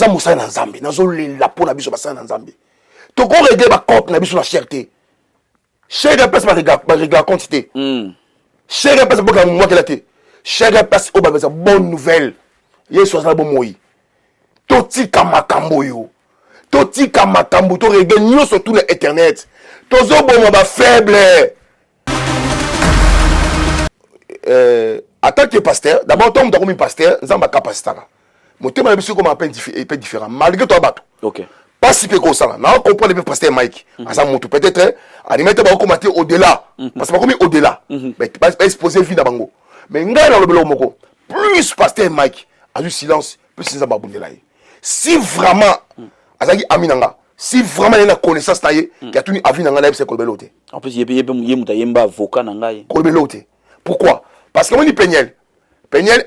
toza mosala na nzambe nazolela mpo na biso basala na nzambe tokoregle bacope na biso na cherté chère place barégla compte te chère place boka mwakela te chère place oyo babeza bonne nouvelle yesu azala bomoi totika makambo yo totika makambo toregle nyonso tout na internet tozoboma bafaible en tant que pasteur d'abord toi mutu pasteur nzambe akapasitaka motema na biso koma peu différent malgré toi bato ok pas si peu comme ça na comprendre le pasteur Mike asa mutu peut-être animateur ba commenter au-delà parce que comme au-delà mais pas exposer vie na bango mais ngai na lobelo moko plus pasteur Mike a du silence plus nzambe abundela ye si vraiment azaki aminanga si vraiment il y a une connaissance taillée qui a tenu avis dans la c'est kolbelote en plus il y a yemba avocat na ngai kolbelote pourquoi parce que on dit Peniel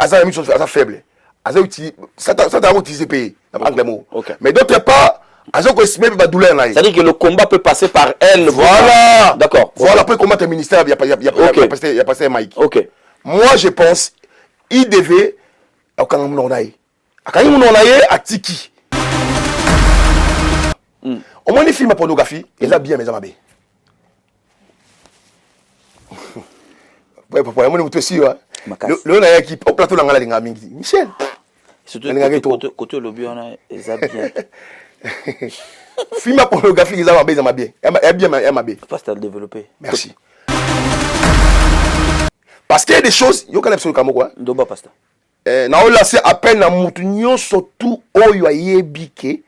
a sa mission faible a utilisé ça t'a utilisé pays anglais mot mais d'autre part a estimer ba douleur là c'est-à-dire que le combat peut passer par elle voilà d'accord voilà peut combattre le ministère il y a passé Mike ok moi je pense il devait akanga munonaye a tiki au moins les films à pornographie ils a bien mes amis papa moi mutu aussi le na yaki au plateau na ngala linga mingi Michel surtout côté lobby on a ça bien film à pornographie ils a bien bien pas à développer merci parce qu'il y a des choses yo kana absolument quoi ndoba pasta na ola c'est à peine na mutu nyonso tout oyo ayebike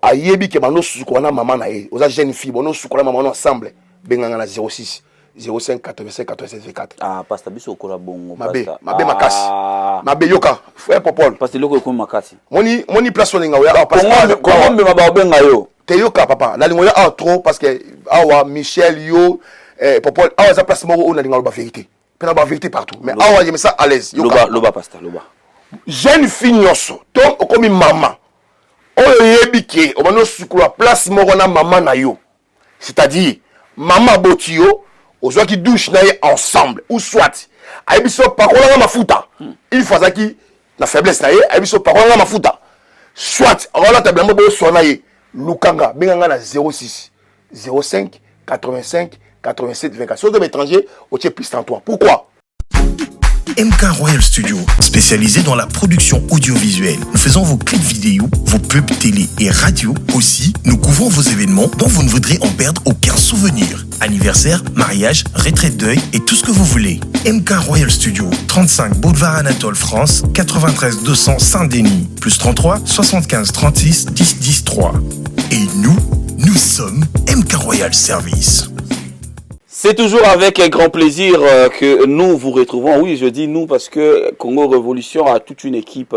ayebike bano sukwana maman na ye oza jeune fille bono sukwana maman ensemble benganga na 06 05 85 87 24 ah pasta biso okola bongo pasta mabe makasi mabe yoka frère popol pasta loko ko makasi moni place olinga oya parce que comment me ba benga yo te yoka papa la lingoya a trop parce que awa Michel yo popol awa za place moko on a linga ba vérité pe na ba vérité partout mais awa je me ça à l'aise yoka loba pasta loba jeune fille nyonso to okomi maman oyo yebike obano sukula place moko na maman na yo c'est-à-dire maman botio ozwa ki douche na ye ensemble ou soit ayebiso pakola na mafuta il faut zaki na faiblesse na ye ayebiso pakola na mafuta soit rola tablement bo so na ye lukanga benganga na 06 05 85 87 24 sur de l'étranger au tiers plus 33 pourquoi MK Royal Studio, spécialisé dans la production audiovisuelle. Nous faisons vos clips vidéo, vos pubs télé et radio. Aussi, nous couvrons vos événements dont vous ne voudrez en perdre aucun souvenir. Anniversaire, mariage, retraite deuil et tout ce que vous voulez. MK Royal Studio, 35 Boulevard Anatole France, 93 200 Saint-Denis, plus 33 75 36 10 10 3. Et nous sommes MK Royal Service. C'est toujours avec un grand plaisir que nous vous retrouvons. Oui, je dis nous parce que Congo Révolution a toute une équipe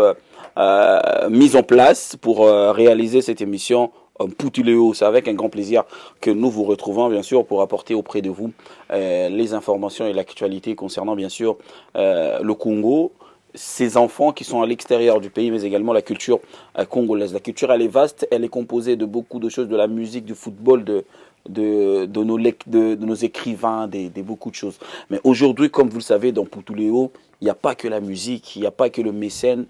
mise en place pour réaliser cette émission Poutuléo. C'est avec un grand plaisir que nous vous retrouvons, bien sûr, pour apporter auprès de vous les informations et l'actualité concernant, bien sûr, le Congo, ces enfants qui sont à l'extérieur du pays, mais également la culture congolaise. La culture, elle est vaste, elle est composée de beaucoup de choses, de la musique, du football, de nos écrivains, de beaucoup de choses. Mais aujourd'hui, comme vous le savez, dans Poutuléo, il n'y a pas que la musique, il n'y a pas que le mécène,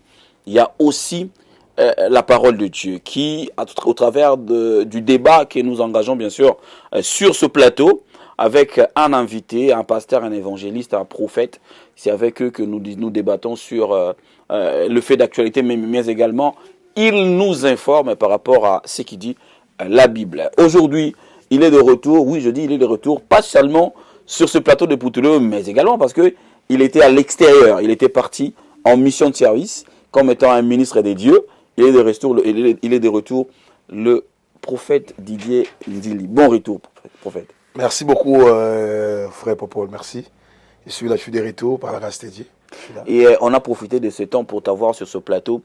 il y a aussi la parole de Dieu qui, au travers du débat que nous engageons bien sûr sur ce plateau, avec un invité, un pasteur, un évangéliste, un prophète, c'est avec eux que nous débattons sur le fait d'actualité, mais également, il nous informe par rapport à ce qui dit la Bible. Aujourd'hui, il est de retour, oui je dis il est de retour, pas seulement sur ce plateau de Poutuléo, mais également parce qu'il était à l'extérieur, il était parti en mission de service, comme étant un ministre des dieux. Il est de retour, le prophète Didier Ndili. Bon retour, prophète. Merci beaucoup, frère Popol, merci. Je suis là, je suis de retour par la grâce de Dieu. Et on a profité de ce temps pour t'avoir sur ce plateau,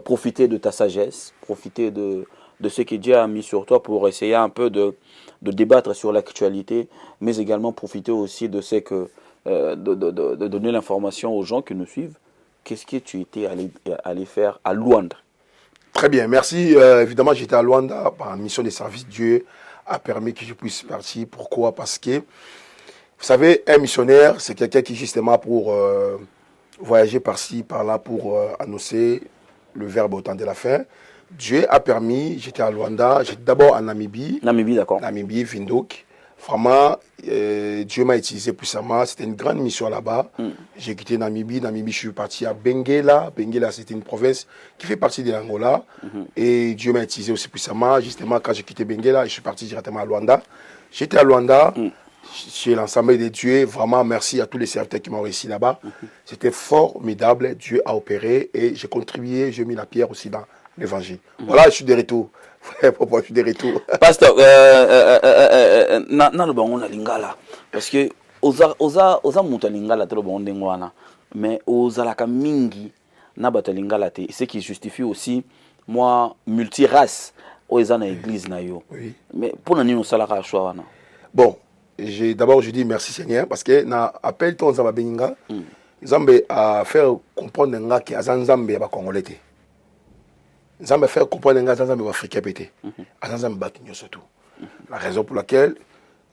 profiter de ta sagesse, profiter de ce que Dieu a mis sur toi pour essayer un peu de débattre sur l'actualité, mais également profiter aussi de ce que de donner l'information aux gens qui nous suivent. Qu'est-ce que tu étais allé faire à Luanda? Très bien, merci. Évidemment, j'étais à Luanda par une mission de service. Dieu a permis que je puisse partir. Pourquoi? Parce que, vous savez, un missionnaire, c'est quelqu'un qui justement pour voyager par-ci, par-là, pour annoncer le verbe au temps de la fin. Dieu a permis, j'étais à Luanda, j'étais d'abord en Namibie. Namibie, d'accord. Namibie, Windhoek. Vraiment, Dieu m'a utilisé puissamment. C'était une grande mission là-bas. J'ai quitté Namibie. Namibie, je suis parti à Benguela. Benguela, c'était une province qui fait partie de l'Angola. Et Dieu m'a utilisé aussi puissamment. Justement, quand j'ai quitté Benguela, je suis parti directement à Luanda. J'étais à Luanda. Chez l'ensemble des dieux, vraiment merci à tous les serviteurs qui m'ont réussi là-bas. C'était formidable. Dieu a opéré et j'ai contribué, j'ai mis la pierre aussi dans l'évangile. Voilà, je suis de retour. Je suis de retour. Pasteur, na le bango na lingala parce que oza muta lingala to le bango ndengwana mais ozalaka mingi na bato lingala te, ce qui justifie aussi moi multirace oza na église na yo. Oui. Mais pour nani osalaka choix wana? Bon, d'abord je dis merci Seigneur parce que na appel ton Nzamba Beninga, Nzambe a faire comprendre nga que Nzambe ya ba Congolais te. Nzambe faire comprendre nga Nzambe ba Africain pété. Nzambe ba kinyo surtout. La raison pour laquelle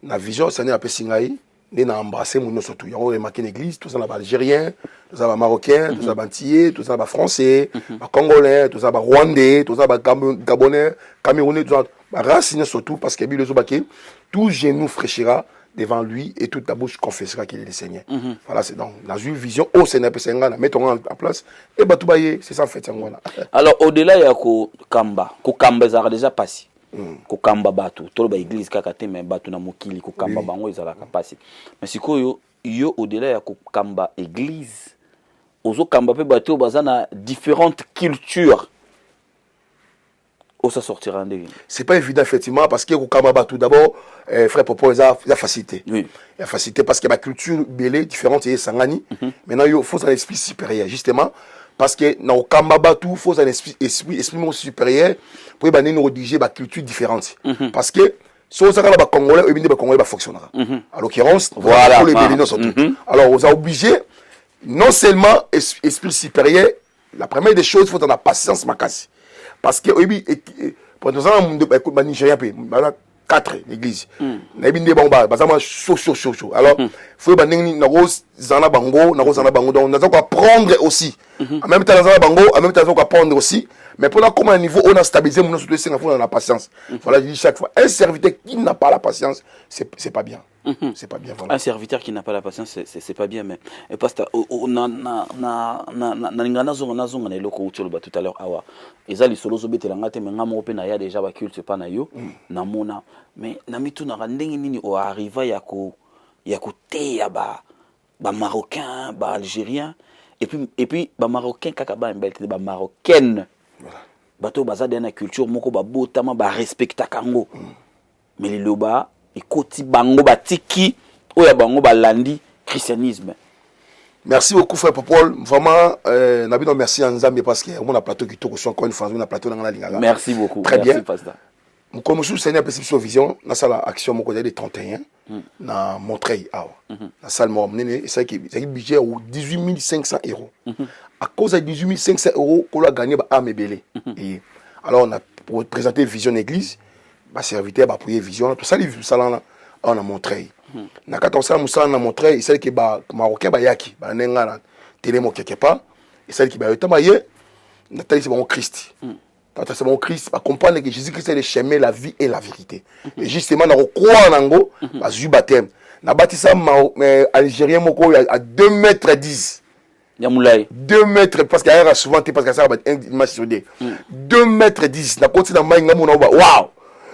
la vision Seigneur a pe singai né na embrasser mon surtout. Ya remarqué l'église, tout ça là ba algérien, tout ça ba marocain, tout ça ba antillais, tout ça ba français, ba congolais, tout ça ba rwandais, tout ça ba gabonais, camerounais, tout ça ba racine surtout parce que Bible zobaké tout genou fléchira devant lui et toute ta bouche confessera qu'il est le Seigneur. Voilà, c'est donc dans une vision au Seigneur mettons en place et bah tout bailler, c'est ça en fait. Alors au-delà ya ko kamba ezara déjà passé. Ko kamba batu, to ba église kaka te mais batu na mokili ko kamba bango ezara passé. Mais sikoyo yo au-delà ya ko kamba église, ozo kamba pe batu bazana différentes cultures. Ça sortira en dégâts. C'est pas évident effectivement parce que Kukama tout d'abord frère Popo il a facilité. Oui. Il a facilité parce que ma culture belée différente et sangani. Maintenant il faut un esprit supérieur justement parce que dans Kamba tout faut un esprit supérieur pour y nous rédiger ma culture différente. Parce que si on a les Congolais, les Congolais fonctionnera. En l'occurrence, voilà pour les Béninois surtout. Alors on a obligé non seulement esprit supérieur, la première des choses il faut en la patience ma casse. Parce que pour nous en Nigeria quatre l'église na binde bomba bazama chaud alors faut banning na rose zana bango donc nous allons apprendre aussi en même temps zana bango en même temps nous allons apprendre aussi mais pour la comme un niveau on a stabilisé mon surtout c'est dans la patience. Voilà, je dis chaque fois un serviteur qui n'a pas la patience c'est pas bien. C'est pas bien, voilà. Un serviteur qui n'a pas la patience c'est pas bien mais pasteur na lingana zonga na eloko utolo tout à l'heure awa ezali solo zo betelanga te menga mo pe na ya déjà ba culte pa na yo na mona mais na mitu na ndenge nini o arriva ya ko te ya ba marocain ba algérien et puis ba marocain kaka ba mbelté ba marocaine voilà bato baza na culture moko ba botama ba respecta kango mais les loba ekoti bango batiki oya bango balandi christianisme. Merci beaucoup frère Popol, vraiment nabino merci à Nzambe parce que on a plateau qui tourne encore une fois on a plateau dans la lingala. Merci beaucoup. Très merci, bien. Pasteur. Comme je suis perception vision na sala action moko de 31 na Montreuil na salle mo menene ça qui budget au 18 500 euros. À cause de 18 500 euros qu'on a gagné ba ame belé. Et alors on a présenté vision église ba serviteur ba prier vision tout ça les salon on a Montreuil. Na quand on ça musala na Montreuil c'est que ba marocain ba yaki ba nenga na télé mo quelque part et c'est qui ba yotama ye na tali c'est bon Christ. C'est mon Christ, va comprendre que Jésus-Christ est le chemin, la vie et la vérité. Et justement, dans le croix en ango, à Zu baptême. Na bâtisse algérien moko à 2 mètres 10. Yamoulay. 2 mètres, parce qu'il y a souvent, parce que ça va être un match sur 2 mètres 10. Na côté dans maïnga mona waouh.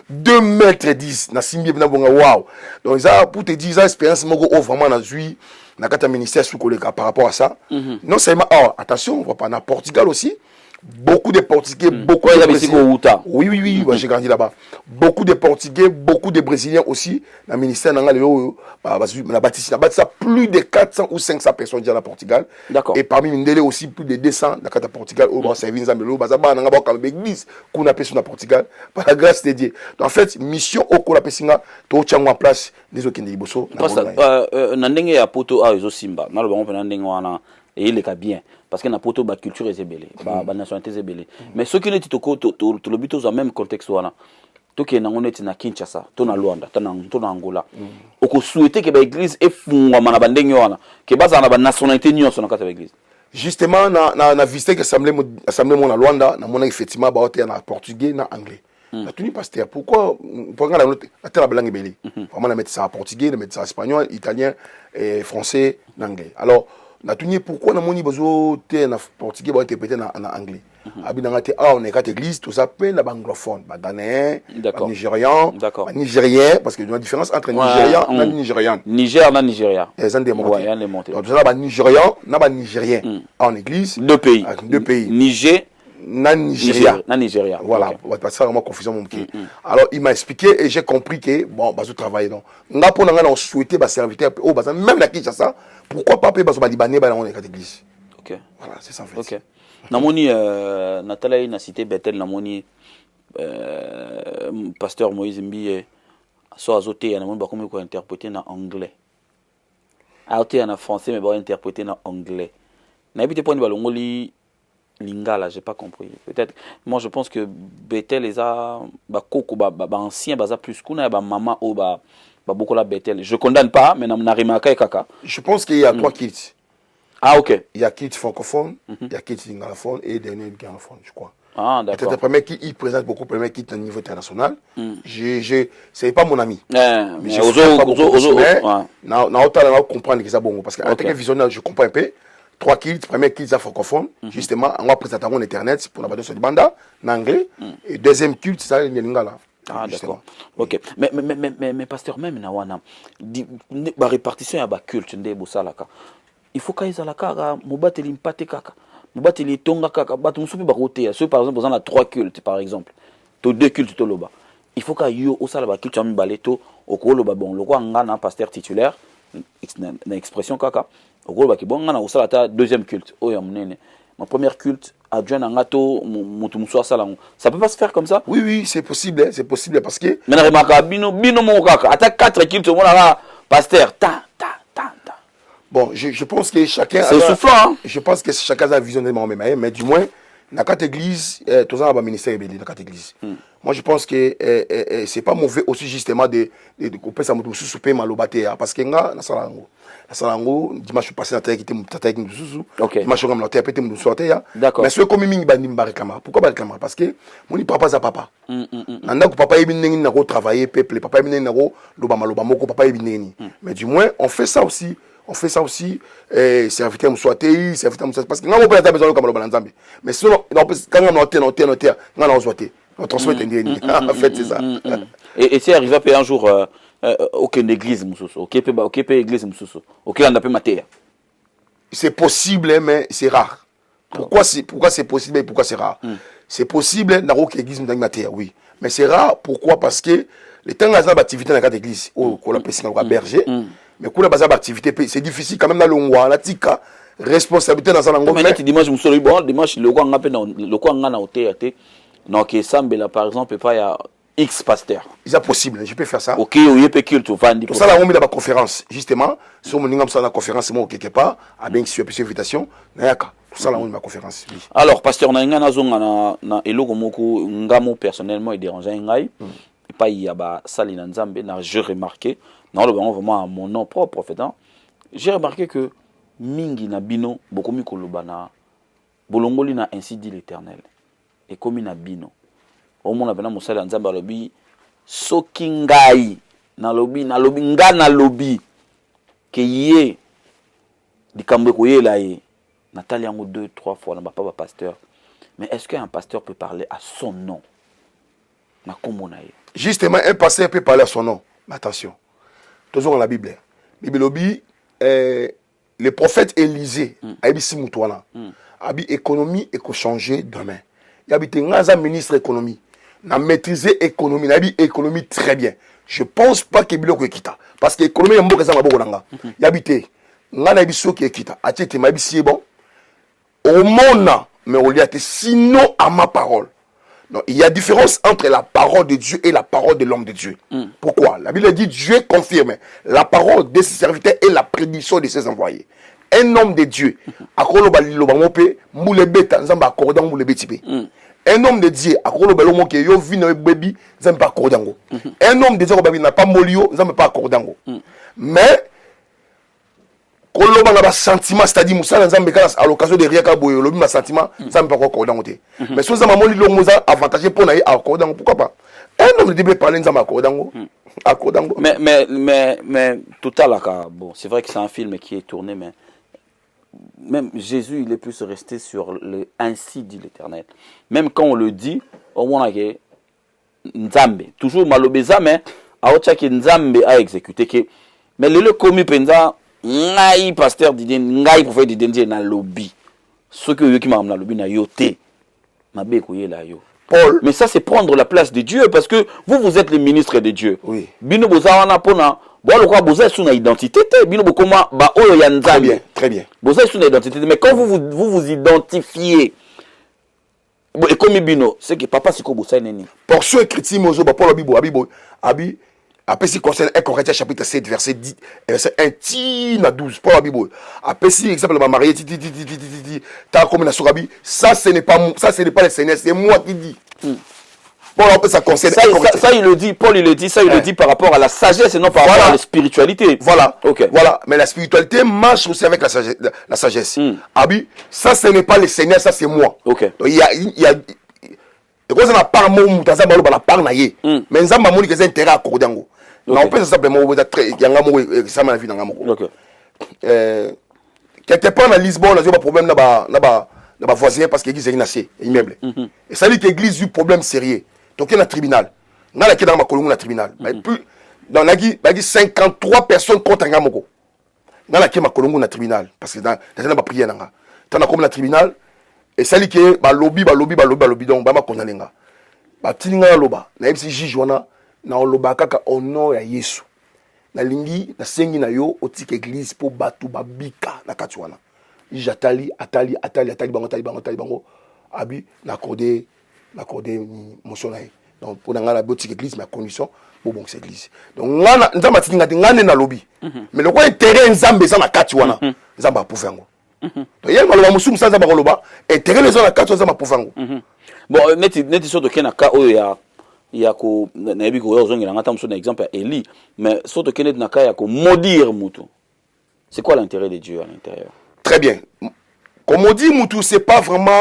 2 mètres 10. Na simbi na bonga waouh. Donc ça, pour te dire, ça, expérience moko vraiment na Zui, na kata ministère sous collègue par rapport à ça. Non seulement, attention, on va pas na Portugal aussi. Beaucoup de Portugais, beaucoup de Brésiliens. Oui, j'ai grandi là-bas. Beaucoup de Portugais, beaucoup de Brésiliens aussi. Dans le ministère, on a bâti plus de 400 ou 500 personnes déjà dans le Portugal. D'accord. Et parmi les aussi plus de 200 dans le Portugal. Au service de l'église qu'on a sur le Portugal. Par la grâce de Dieu. Donc, en fait, mission au Kolapessinga, tout tient en place des autres qui sont Nandenge ya poto a ezo simba. Na le bon nandenge wana et il est bien. Parce que na poto ba culture est belé, ba nationalité est belé. Mais ce qui n'est toko to le but au même contexte wana. To ke na oneti na Kinshasa, to na Luanda, to na Angola. Oko souhaiter que ba église efungwa mana bandenge wana, que baza na ba nationalité nyonso na kata ba église. Justement, na visité que assemblée mon à Luanda, na mon effectivement ba en portugais na anglais. Na tuni pasteur, pourquoi la langue belé. Vraiment la mettre ça en portugais, la mettre ça en espagnol, italien et français, anglais. Alors na tuni pourquoi na moni bezo te na portugais ba interpréter na anglais. Abi na ngate on est église tout ça peine la anglophone, ba ghanéen, nigérian, nigérien parce qu'il y a une différence entre nigérian et nigérian. Niger na Nigeria. Les gens démontrent. Ouais, les monter. Donc ça ba nigérian, na ba nigérien en église. Deux pays. Niger na Nigeria. Voilà, okay. Parce que ça vraiment confusion mon pied. Alors il m'a expliqué et j'ai compris que bon bazo travailler donc. Nga pour nga on souhaiter ba serviteur au bazan même la Kinshasa, pourquoi pas bazo ba libanais ba dans l'église. OK. Voilà, c'est ça en fait. OK. Namoni Nathalie na cité Bethel namoni pasteur Moïse Mbi so azoté namoni ba comme ko interpréter en anglais. Aoté en français mais ba interpréter en anglais. Na bité point ba longoli Lingala, j'ai pas compris. Peut-être, moi je pense que Bethel les a koko ancien baza plus kuna ba maman ou beaucoup la Bethel. Je condamne pas, mais na remarqué kaka. Je pense qu'il y a trois kits. Ah OK. Il y a kits francophone, il y a kits lingalaphone et dernier lingalaphone, je crois. Ah d'accord. Peut-être le premier qui il présente beaucoup premier kit au niveau international. C'est pas mon ami. Mais je na comprendre que ça bon parce que en tant que visionnaire, je comprends un peu. Trois kits, premier kit francophone, justement, on va présenter en internet pour la bande sur le banda, en anglais, et deuxième kit, c'est ça, lingala. Ah d'accord. OK. Mais pasteur même na wana ba répartition ya ba culte nde bosalaka. Il faut qu'ils ala kaka mobateli mpate kaka. Mobateli tonga kaka batu musupi ba kote. Ceux par exemple on a trois cultes par exemple. To deux cultes to loba. Il faut ka yo osala ba culte ami baleto okoloba bon lokwa ngana pasteur titulaire na expression kaka. Okoloba ki bon ngana osala ta deuxième culte. Oya munene. Ma première culte adjoint ngato mutumso asala. Ça peut pas se faire comme ça? Oui, c'est possible parce que mais na remaka bino mo kaka. Ata quatre cultes on a pasteur ta. Bon, je pense que chacun c'est soufflant, hein? Je pense que chacun a vision de moi-même, mais du moins dans quatre églises, tous un ministère ébélé dans quatre églises. Moi je pense que c'est pas mauvais aussi justement de couper ça mutu souper malobaté parce que nga na salango dimanche passé na taiki tataiki mususu dimanche ngam na taiki mususu ya mais ce comme mingi bandi mbarekama pourquoi barekama parce que moni papa za papa nanda ko papa yebi nengi na ko travailler peuple papa yebi nengi na ko loba maloba moko papa yebi nengi mais du moins on fait ça aussi serviteur mswatei serviteur mswatei parce que nga mo pela besoin comme loba nzambe mais sinon quand on noter nga na ozwate on transmet ndeni en fait c'est ça et c'est arrivé à un jour aucune église mususu OK église mususu OK on a pas mater c'est possible mais c'est rare pourquoi c'est possible et pourquoi c'est rare c'est possible dans aucune église dans mater oui mais c'est rare pourquoi parce que les temps à activité dans quatre églises au la pessinga au berger mais pour la base d'activité c'est difficile quand même dans longwa la tika responsabilité dans ça lango mais dimanche mususu bon dimanche le quoi ngapé le quoi ngana oté donc sambela par exemple pas ya X pasteur. C'est possible, je peux faire ça. OK, oui, peut culte vandi. Tout ça là on met dans la conférence justement, sur mon ngam ça la conférence moi quelque part, a bien sur invitation, nayaka. Tout ça là on met ma conférence. Oui. Alors pasteur na ngana zonga na eloko moko ngamo personnellement et dérangeant ngai. Et pas il y a ba sali na nzambe na je remarqué, non le vraiment à mon nom propre en fait hein. J'ai remarqué que mingi na bino beaucoup mi koloba na bolongoli na ainsi dit l'Éternel. Et comme na bino au monde apena musala nzamba lobi soki ngai na lobi nga na lobi ke ye dikambe ko yela ye natali yango 2-3 fois na papa pasteur mais est-ce qu'un pasteur peut parler à son nom na komona ye justement un pasteur peut parler à son nom mais attention toujours dans la Bible lobi le prophète Élisée a dit simutwana abi économie et ko changer demain il habite ngaza ministre économie na maîtriser économie na bi économie très bien je pense pas que biloko ekita parce que économie ya mboka za maboko nanga ya bité nga na biso ki ekita atete ma bisi bon au monde mais on lui a été sinon à ma parole non il y a différence entre la parole de Dieu et la parole de l'homme de Dieu pourquoi la Bible dit Dieu confirme la parole de ses serviteurs et la prédiction de ses envoyés un homme de Dieu akolo balilo bangope mbule beta nzamba akorda mbule betipe un homme de Dieu akolo balomo ke yo vino baby nzamba pas akordango un homme de Dieu baby n'a pas molio nzamba pas akordango mais koloba na ba sentiment, c'est-à-dire musala nzambe kana à l'occasion de rien ka boyo lobi ma sentiment ça me pas accorder ngote mais so nzambe moli longo za avantage pour na accorder ngo pourquoi pas un homme de parler nzambe accorder ngo mais total là bon c'est vrai que c'est un film qui est tourné mais même Jésus il est plus resté sur le ainsi dit l'Éternel même quand on le dit au moins que nzambe toujours malobeza mais aocha ki nzambe a exécuté que mais le commis penza ngai pasteur diden ngai prophète diden na lobby ce que qui m'a na lobby na yoté mabe ko yela yo Paul mais ça c'est prendre la place de Dieu parce que vous êtes le ministre de Dieu oui bino bozawana pona bo le quoi boza suna identité te bino bokoma ba oyo ya nzambe très bien boza suna identité mais quand vous identifiez et comme bino c'est que papa siko bosa neni portion écrite mozo ba Paul abi après si concerne 1 Corinthiens chapitre 7 verset 10 verset 1 tina 12 pour la Bible après si exemple ma marié ta comme na sorabi ça ce n'est pas le Seigneur c'est moi qui dis Paul après ça concerne ça il le dit Paul il le dit ça il le dit par rapport à la sagesse et non par rapport à la spiritualité voilà OK voilà mais la spiritualité marche aussi avec la sagesse abi ça ce n'est pas le Seigneur ça c'est moi OK donc il y a et quand on a part mon mutaza balo ba la part na ye mais nzamba moni que c'est intérêt à accorder ngo non on peut simplement vous être yanga mo ça m'a vie na ngamo OK quelque part na Lisbonne on a un problème na ba voisin parce que église est inassé immeuble et ça dit que église eu problème sérieux donc il y a un tribunal na la dans ma colonne na tribunal mais plus dans la gi 53 personnes contre ngamoko na la ki ma colonne na tribunal parce que dans ba prière nanga tant comme na tribunal et ça dit que ba lobby donc ba ma condamner nga ba tininga loba na yebisi juge wana na oloba kaka ono ya Yesu na lingi na sengi na yo otike église po batu babika na kati wana atali bango abi na accordé motion na donc pour na ngala botike église ma condition pour bon cette église donc ngana nzamba tinga ngane na lobby mais le quoi intérêt nzambe za na kati wana nzamba pour faire ngo donc yel maloba musumu sa nzamba koloba intérêt les gens na kati nzamba pour faire ngo bon neti so de kenaka oyo ya ko na yebi ko yozongela ngata mso na exemple ya Eli mais soto kenet na ka ya ko maudire mutu c'est quoi l'intérêt de Dieu à l'intérieur très bien comme on dit mutu c'est pas vraiment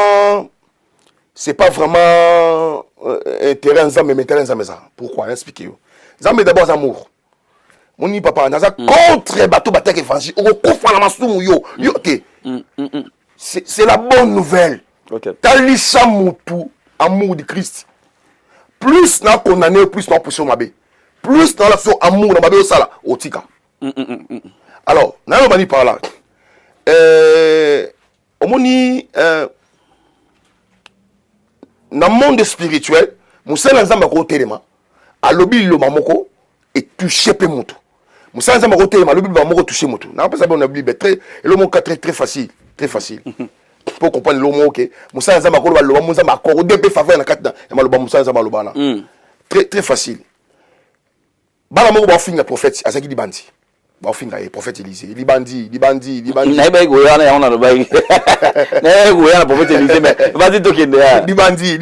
intérêt nzambe mais intérêt nzambe ça pourquoi expliquez yo nzambe d'abord amour moni papa naza contre bato batek évangile o ko fa na masumu yo OK c'est la bonne nouvelle OK talisa mutu amour de Christ plus na condamné plus na pousser mabe plus na la so amour na mabe au sala otika alors na mani par là omoni na monde spirituel musala nzamba ko telema alobi lo mamoko et toucher pe mutu musala nzamba ko telema alobi lo mamoko toucher mutu na pas ça on a bible très le mot très facile pour comprendre le mot OK musala nzamba ko lo ba nzamba ko de pe faveur na kati na maloba musala nzamba lo bana très facile bala moko ba finga prophète azaki di bandi ba finga prophète Élisée libandi na ba go yana ya ona lo ba na go yana prophète Élisée mais vas-y tokende ya libandi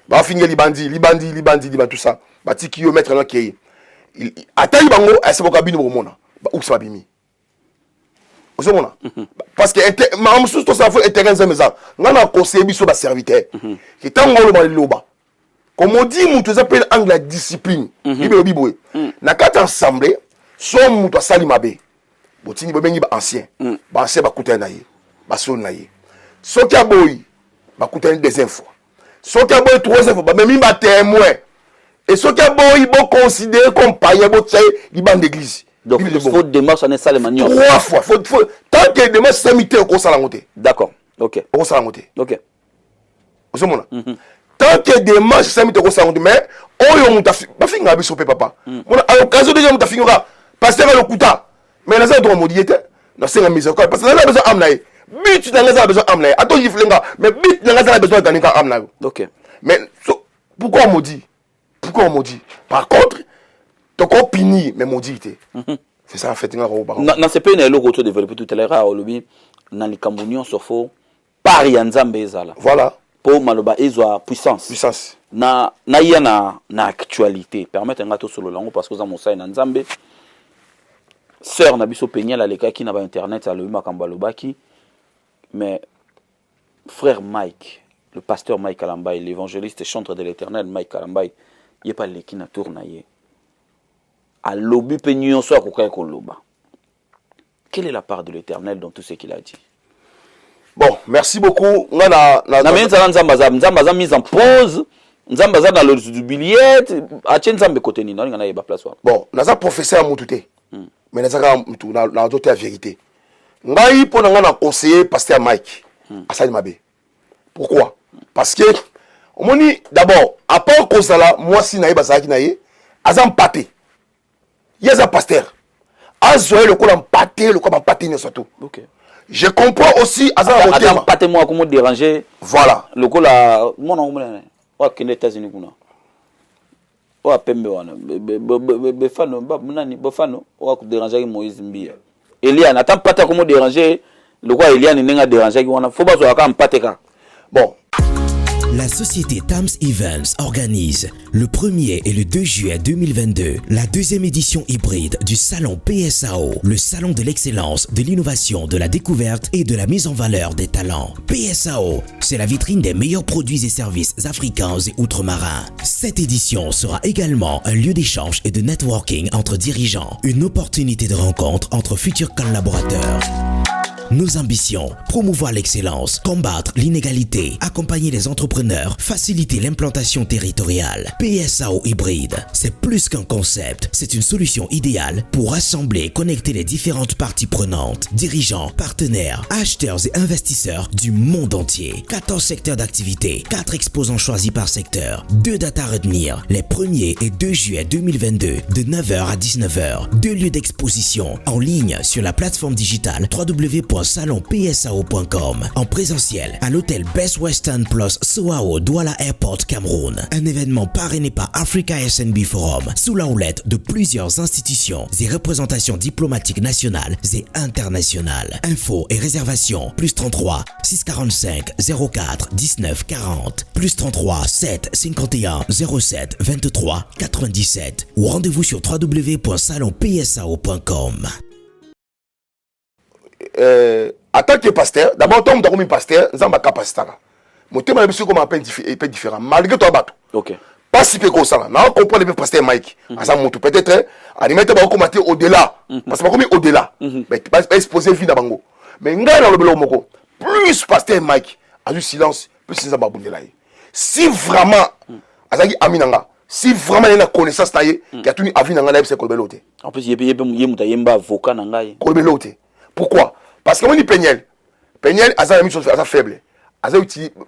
ba finga libandi ba tout ça ba tiki yo mettre na kei atali bango aseboka bino bomona ba uksa bimi osomona parce que ma musu to ça faut intérêt nzameza ngana conseiller biso ba serviteur ki tango lo ba loba comme on dit mutu s'appelle angle la discipline bibo na kata ensemble so mutu asali mabe botini bobengi ba ancien ba kutana na ye ba son na ye soki aboyi ba kutana deuxième fois soki aboyi troisième fois ba memi ba témoin et soki aboyi bo considérer comme païen bo tsaye li bande d'église donc il faut démarche en salle manière 3 fois faut tant que démarche samité ko sala ngote d'accord OK ko sala ngote OK osomona tant que démarche samité ko sala ngote mais oyo mutafi ba finga biso pe papa mona à l'occasion déjà mutafinga pasteur le kuta mais naza to modiete na senga mise ko parce que naza besoin amnaye but na naza besoin amnaye ato yiflenga mais but na naza besoin ganika amnaye OK mais pourquoi on maudit par contre toko pini mais maudité c'est ça en fait nga ko ba na c'est pas une eloko to développer tout à l'heure au lobby na likamunion sofo par ya nzambe ezala voilà pour maloba ezwa puissance na ya na actualité permettre nga to solo lango parce que za mosai na nzambe sœur Nabiso Peña, la qui n'a pas internet, ça le Makambalobaki. Mais frère Mike, le pasteur Mike Kalambay, l'évangéliste et chanteur de l'éternel Mike Kalambay, il n'y a pas les qui n'a tourné. À l'obu Peñon soit Koloba. Quelle est la part de l'éternel dans tout ce qu'il a dit? Bon, merci beaucoup. Nzambaza mise en pause. Nzambaza dans le jubilette. Atien Nzambe côté ni non, il y a place. Bon, naza professeur à Moutouté. Mais naza na doté la vérité. Ngai pour na conseiller pasteur Mike. Asali Mabe. Pourquoi? Parce que on dit d'abord, à part cause là, moi si naïba bazaki naïe, azam paté. Yeza pasteur. Azoé le col empaté, le col empaté surtout. OK. Je comprends aussi azam Azam paté moi comment déranger. Voilà. Le col là, mon nom wa kene États-Unis kuna. Wa pembe wana. Befano ba munani bofano wa ku déranger Moïse Mbia. Elia n'attend pas comment déranger. Le quoi Elia n'est déranger qui wana. Faut pas zo ka empaté ka. Bon. La société Tams Events organise le 1er et le 2 juillet 2022 la deuxième édition hybride du salon PSAO, le salon de l'excellence, de l'innovation, de la découverte et de la mise en valeur des talents. PSAO, c'est la vitrine des meilleurs produits et services africains et outre-marins. Cette édition sera également un lieu d'échange et de networking entre dirigeants, une opportunité de rencontre entre futurs collaborateurs. Nos ambitions, promouvoir l'excellence, combattre l'inégalité, accompagner les entrepreneurs, faciliter l'implantation territoriale. PSAO hybride, c'est plus qu'un concept, c'est une solution idéale pour rassembler et connecter les différentes parties prenantes, dirigeants, partenaires, acheteurs et investisseurs du monde entier. 14 secteurs d'activité, 4 exposants choisis par secteur, 2 dates à retenir, les 1er et 2 juillet 2022 de 9h à 19h, 2 lieux d'exposition en ligne sur la plateforme digitale www.salonpsao.com, en présentiel à l'hôtel Best Western Plus Soao Douala Airport Cameroun. Un événement parrainé par Africa SNB Forum sous la houlette de plusieurs institutions et représentations diplomatiques nationales et internationales. Infos et réservations +33 645 04 19 40 +33 7 51 07 23 97 ou rendez-vous sur www.salonpsao.com. En tant que pasteur, d'abord, toi, tu es pasteur, tu as capacité. Mon thème est un peu différent, malgré toi, ok. Pas si peu comme ça. On comprend le pasteur Mike. Peut-être, animateur va commenter au-delà. Parce que c'est au-delà. Mais tu vas exposer le vie d'Abango. Mais plus pasteur Mike a du silence, plus c'est ça. Si vraiment, si vraiment il y a une connaissance, il y a une avis dans la vie, en plus, il y a un avocat dans la vie. Pourquoi? Parce que on dit Peñel a une chose faible.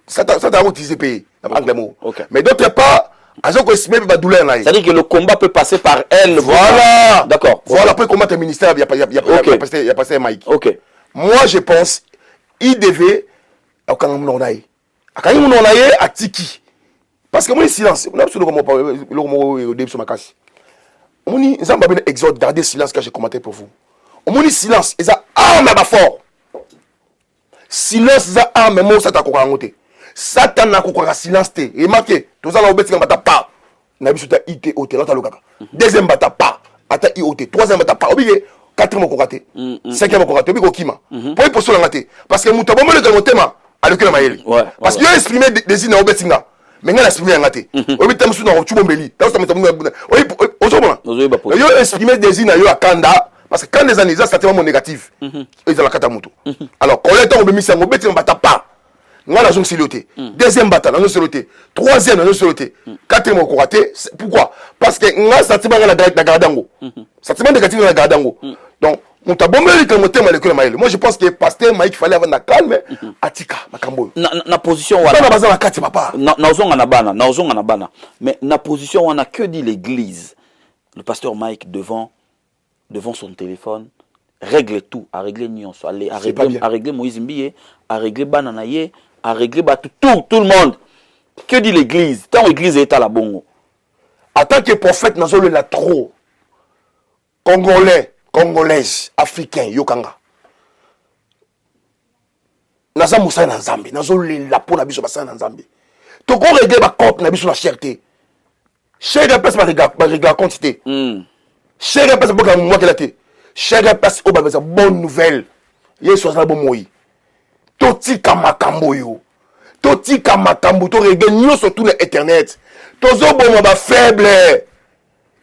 Ça t'a utilisé pays. Mais d'autre part, la douleur. C'est-à-dire que le combat peut passer par elle. Voilà. D'accord. Voilà, après combattre le ministère, il y a passé Mike. Ok. Moi, je pense, il devait. À Tiki. Parce que moi, silence. On a absolument pas le début sur ma casse. On dit, nous avons un exode, gardez silence quand j'ai commenté pour vous. On dit silence, et ça arme à fort. Silence, ça arme, mais ça t'a quoi raconté. Satan n'a quoi silence. Et marqué, tout ça, on va dire pas. N'a pas été ôté, là, t'as le cas. Deuxième bata pas. Ata ôté. Troisième bata pas. Oubliez, quatrième ko raté. Cinquième ko raté. Oubliez ko kima. Pour y poser la raté. Parce que mouta bon le thème à lequel maïli. Parce qu'il a exprimé des idées au betinga. Mais il a exprimé un raté. Oubliez thème sous dans Chubombeli. Dans ce moment, oui, il a exprimé des idées à Kanda. Parce que quand les années, ça c'est vraiment négatif. Ils ont la katamuto. Alors, quand on est en bémissé, on ne bata pas. On a la zone siloté. Deuxième bataille, on a siloté. Troisième, on a siloté. Quatrième, on a raté. Pourquoi? Parce que on a sentiment de la gardango. Sentiment négatif de la gardango. Donc, on t'a bombé le thème à l'école Maïl. Moi, je pense que pasteur Maïk fallait avoir la calme. Atika, Makambo. Na position, on a besoin de la carte, papa. Mais na position, on a que dit l'église. Le pasteur Mike devant son téléphone, règle tout, à régler Nyons, à régler Moïse Mbie, à régler Bananaye, à régler tout le monde. Que dit l'église? Tant l'église est à la bongo. En tant que prophète, nous avons le trop. Congolaises, africains, Yokanga. Nous avons Moussa dans Zambie, nous avons la peau dans Zambie. Tu as régler la compte dans la cherté. Cher de personne va régler la quantité. Cher de personne va régler la Chère place au baba bonne nouvelle. Yeso za bon moi. Toti kamakambo yo. Toti kamakambo to regagne surtout sur internet. Tozo bon ba faible.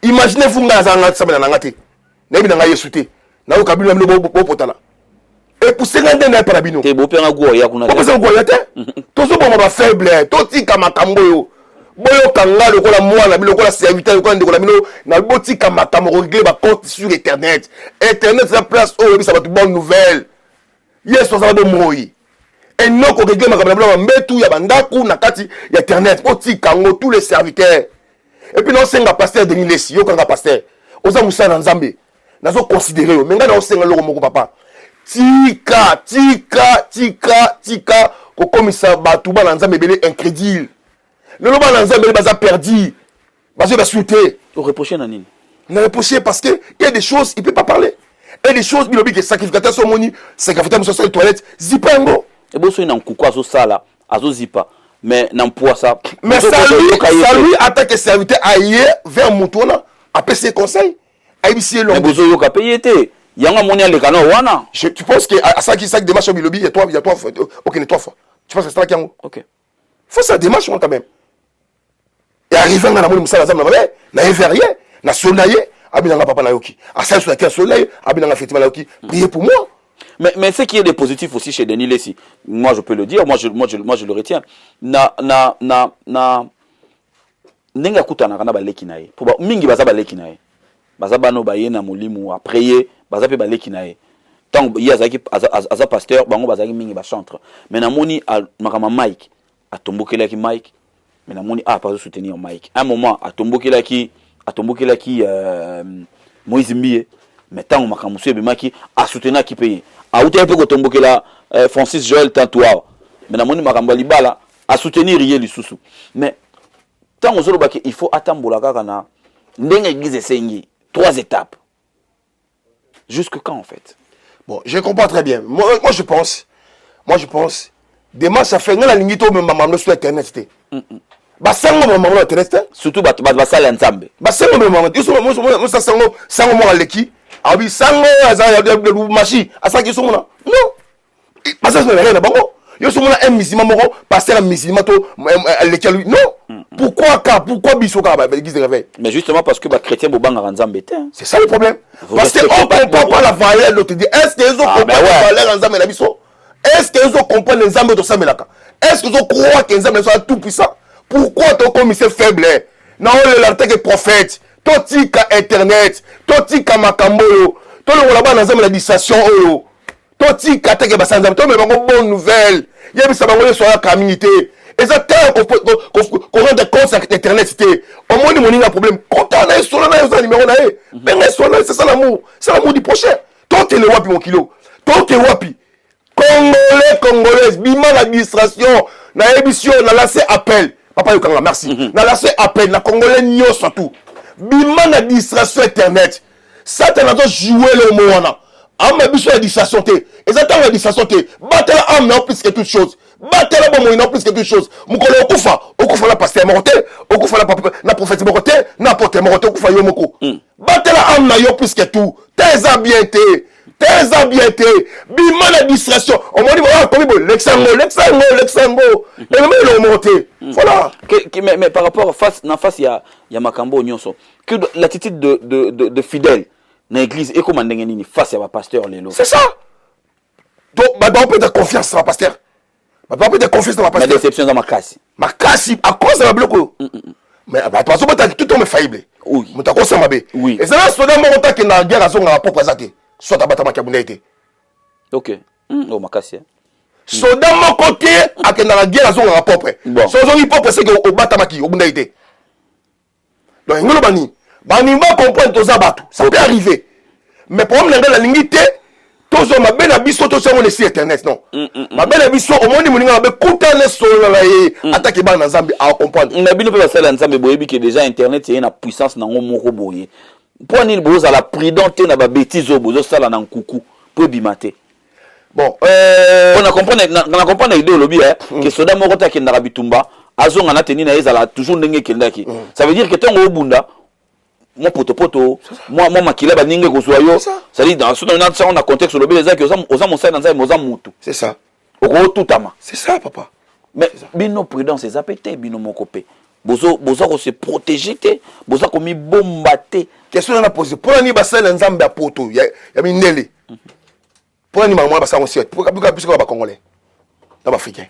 Imaginez-vous nga za ça na ngati. Na bi na yesu te. Na okabili na bo potana. Et pour ce ngande na parabino. Te bo penga go ya kuna. Ko pesa go ya te. Tozo bon ba faible. Toti kamakambo yo. Boyo kanga lokola mwana bilokola serviteur lokola ndekola bino na botika makambo régler ba compte sur internet. Internet c'est la place où ça va de bonne nouvelle. Yes ça va de moi. Et non ko régler makambo mbetu ya bandaku na kati ya internet botika ngo tous les serviteurs. Et puis non senga pasteur Denis Lessi yo kanga pasteur. Oza musa na Nzambe. Nazo considérer yo menga na senga loko moko papa. Tika ko komisa batu ba na Nzambe belé incrédule. Le loba na Nzambe baza perdu. Baza sauté. Au reprocher nanine. Na reprocher parce que il y a des choses il peut pas parler. Et des choses bilobi que sacrificateur son moni, sacrificateur sur les toilettes, zipango. Et bon so ina nkuku azo sala, azo zipa. Mais na mpoa ça. Mais ça lui attaque serviteur ailleurs vers Moutona, après ses conseils. Aibisi long. Mais bozo yo ka payer té. Yanga moni ale kana wana. Tu penses que à ça qui démarche bilobi il y a trois fois. OK, il y a 3 fois. Tu penses que c'est ça qui est OK. Faut ça démarche quand même. Et arrivé dans la moni musala zam na rien, na sonaye, abinanga papa na yoki. À ça sur la sonaye, abinanga effectivement na yoki. Priez pour moi. Mais ce qui est des positifs aussi chez Denis Lessi, moi je peux le dire, moi je le retiens. Nenga kutana kana baleki nae. Pour mingi baza baleki nae. Baza bano baye na molimu après baza pe baleki nae. Tant il y a pasteur, bango baza mingi ba chantre. Mais na moni makama Mike atombokela ki Mike. Mais na moni pas soutenir Mike. À un moment atombokela ki Moïse Mbie. Mais tant makamusu ebemaki a soutenir ki paye. A outé peu ko tombokela Francis Joël Tantoua. Mais na moni makambo libala a soutenir yé lisusu. Mais tant ozolo baki il faut atambola kaka na ndenge église sengi 3 étapes. Jusque quand en fait? Bon, je comprends très bien. Moi je pense demain ça fait ngala lingito même maman sur internet. Basango maman sur internet. Surtout basala nzambe. Basango maman. Yo ça sango mo aleki. Abi sango azaya de machi. Asaki so mona. Non. Basango na rien bango. Yo so mona un musulman moko passer un musulman to aleki lui. Non. Pourquoi bisoka ba église de réveil? Mais justement parce que ba chrétien bobanga nzambe té. C'est ça le problème. Parce que on comprend pas la valeur de l'autre dit. Est-ce que ils comprennent la valeur nzambe na biso? Est-ce qu'ils comprennent les nzambe de samelaka? Est-ce qu'ils croient que nzambe soit tout puissant? Pourquoi ton commissaire faible? Non, le prophète. Totika internet. Totika makambo. Toi le là-bas dans la distraction. Totika teke basanzam. Toi mais bonne nouvelle. Il y a ça va sur la communauté. Et ça qu'on rende compte sur internet c'était au moins mon un problème. Quand on a sur le numéro là, ben c'est ça l'amour. C'est l'amour du prochain. Toi tu le wapi mon kilo. Toi tu wapi. Congolais, bima l'administration, na émission, na lancé appel. Papa Yokanga, merci. Na lancé appel, na Congolais nyo surtout. Bima l'administration internet. Ça t'as joué le mot wana. Amma biso l'administration te. Et ça t'as l'administration te. Batte la âme non plus que toute chose. Batte la bon non plus que toute chose. Mukolo okufa la pasteur moroté, okufa la prophète moroté, n'importe moroté okufa yo moko. Batte la âme na yo plus que tout. T'es habienté. Bima la distraction. On m'a dit voilà comme l'exango. Et même il est monté. Voilà. Mais par rapport face il y a makambo nyonso. Que l'attitude de fidèle dans l'église et comment ndengeni face à pasteur lelo. C'est ça. Donc on peut de confiance dans pasteur. On peut de confiance dans pasteur. La déception dans ma casse. À cause de la bloc. Mais parce que tout homme est faillible. Oui. Mais t'as quoi ça mabé. Oui. Et ça là souvent mon temps que na guerre à son propre zaté. Soit à battre ma kabunete. OK. Oh makasi. Soda mon côté à que dans la guerre à son propre. So zo propre c'est que au battre maki au bundaité. Donc ngolo bani va comprendre to za batu. Ça peut arriver. Mais problème dans la lingité tozo mabe na biso to sango le site internet non. Mabe na biso au monde moninga mabe kutana solo la ye attaque ba na Zambie à comprendre. Na bino pe ba sala Nzambe boyebi que déjà internet y a une puissance na ngomoko boye. Pour nil boza la prudente na ba bêtise au bozo sala na nkuku pour bimate. Bon on a comprendre idée lobby que soda moko ta ke na bitumba azonga na teni na ezala toujours ndenge kendaki. Ça veut dire que tango obunda moi poto moi makila ba ninge ko soyo ça dit dans on a contexte le les que aux mon ça dans mutu c'est ça oko tutama c'est ça papa mais bino prudence c'est zapete bino mon copé bozo ko se protéger te bozo ko mi bombater question na poser pour ni basala nzambe ya poto ya mindele pour ni maman basala on siete pour ba congolais na ba africain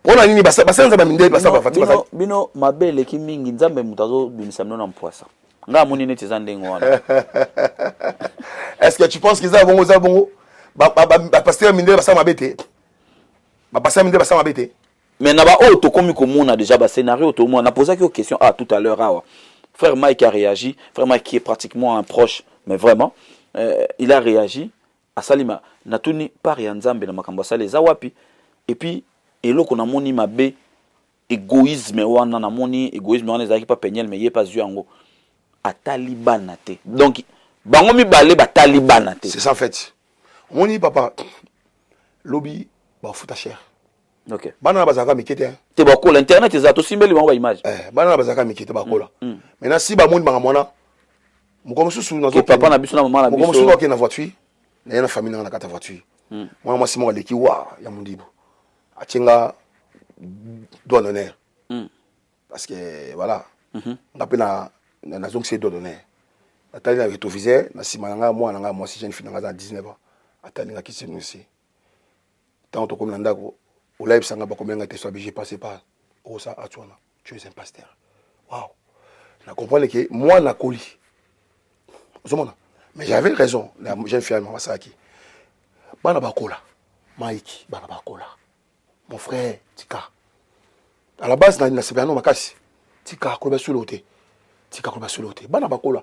pour ni basala nzambe mindele basala ba fatima bino mabele ki mingi nzambe mutazo binisa mno na mpoisa nga moni neti za ndengo wana est-ce que tu penses qu'ils ont bongo ba pasteur mindele basala mabete ba pasteur mindele basala mabete mais na ba auto komi komona déjà ba scénario to moi na posé une question tout à l'heure frère Mike a réagi frère Mike qui est pratiquement un proche mais vraiment il a réagi à Salima natuni par ya nzambe na makambo sale za wapi et puis eloko na moni mabe égoïsme wana na moni égoïsme wana ezaki pas penyel mais yé pas zu yango atalibana te donc bango mi balé ba talibana te c'est ça en fait moni papa lobby ba futa cher OK bana bazaka mikete te ba ko l'internet za to simbeli bango ba image bana bazaka mikete ba kola maintenant si ba moni banga mona moko mususu na zo papa na biso na maman na biso moko mususu na voiture na yana famille na kata voiture moi simo leki wa ya mundibo achenga doigt d'honneur parce que voilà on appelle na zone c'est doigt d'honneur atali na rétroviseur na sima nga moi si jeune fille na 19 ans atali nga kisi nous tant to comme ndako au live sanga ba combien nga j'ai passé par Rosa Atuana tu es un pasteur waouh na comprendre que moi na coli mais j'avais raison la jeune fille m'a saki bana bakola Mike bana bakola mon frère Tika à la base na sebano makasi Tika ko ba sulote bana bakola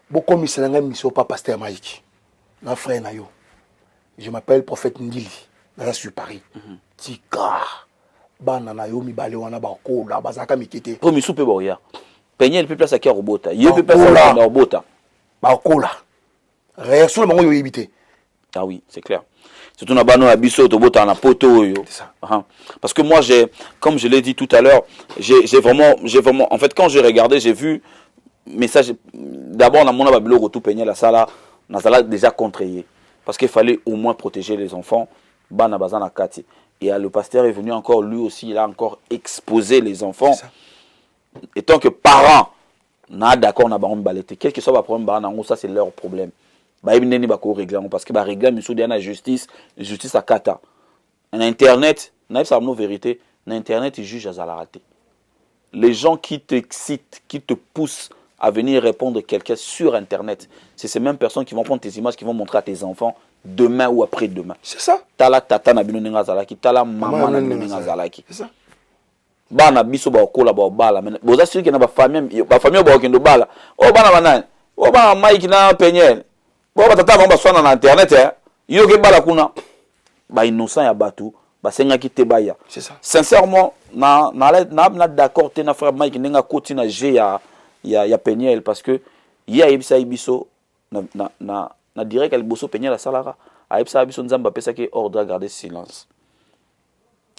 boko misenanga miso pas pasteur Mike na frère na yo je m'appelle prophète Ndili na sur Paris Tika bana na yo mi bale wana bakola bazaka mikete po mi soupe boya penyel pe place à robota ye pe place à robota bakola réaction bango yo éviter ah oui c'est clair surtout na bano abiso to bota na poto yo parce que moi comme je l'ai dit tout à l'heure j'ai vraiment en fait quand j'ai regardé j'ai vu message d'abord na mona babilo tout peigner la sala na sala déjà contrarié parce qu'il fallait au moins protéger les enfants bana bazana kati et le pasteur est venu encore lui aussi il a encore exposé les enfants et tant que parents na d'accord na ba balete quel que soit le problème ba nango ça c'est leur problème ba ibneni ba ko régler parce que ba régler miso de na justice à kata en internet na ça la vérité na internet ils jugent à la raté les gens qui t'excitent qui te poussent à venir répondre à quelqu'un sur internet c'est ces mêmes personnes qui vont prendre tes images qui vont montrer à tes enfants demain ou après-demain c'est ça tala tata na bino ninga zalaki tala maman na bino ninga zalaki c'est ça bana biso ba kola ba bala mais boza siki na ba famille ba okendo bala o bana banani o bana Mike na penyel bo ba tata ba swana na internet yo ke bala kuna ba innocent ya batu ba senga ki te baya c'est ça sincèrement na d'accord te na frère Mike ninga koti na G ya penyel parce que ya ibisa ibiso na direct el boso penyel la salara a ibisa biso nzamba pesa ke ordre garder silence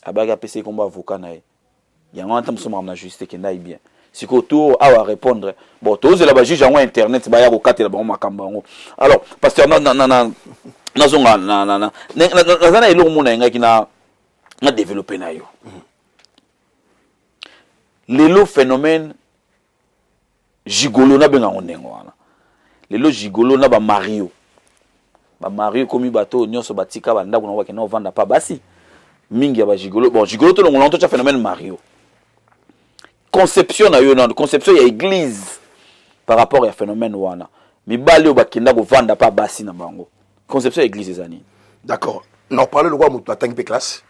abaga pesa komba avocat na ye yango anta musoma na justice ke ndai bien siko to awa répondre bon to zela ba juge en internet ba ya ko katela ba makambo ngo alors pasteur na zonga na zana elo mona ngaki na développer na yo lelo phénomène gigolo na benga ngonengo wana lelo gigolo na ba Mario komi bato nyonso batika ba ndako na wa ke na vanda pa basi mingi ya ba gigolo bon gigolo to longo to phénomène Mario conception na yo na conception ya église par rapport à phénomène wana mibali o bakenda ko vanda pa basi na bango conception ya église ezani d'accord non parler le quoi mutu atangi pe classe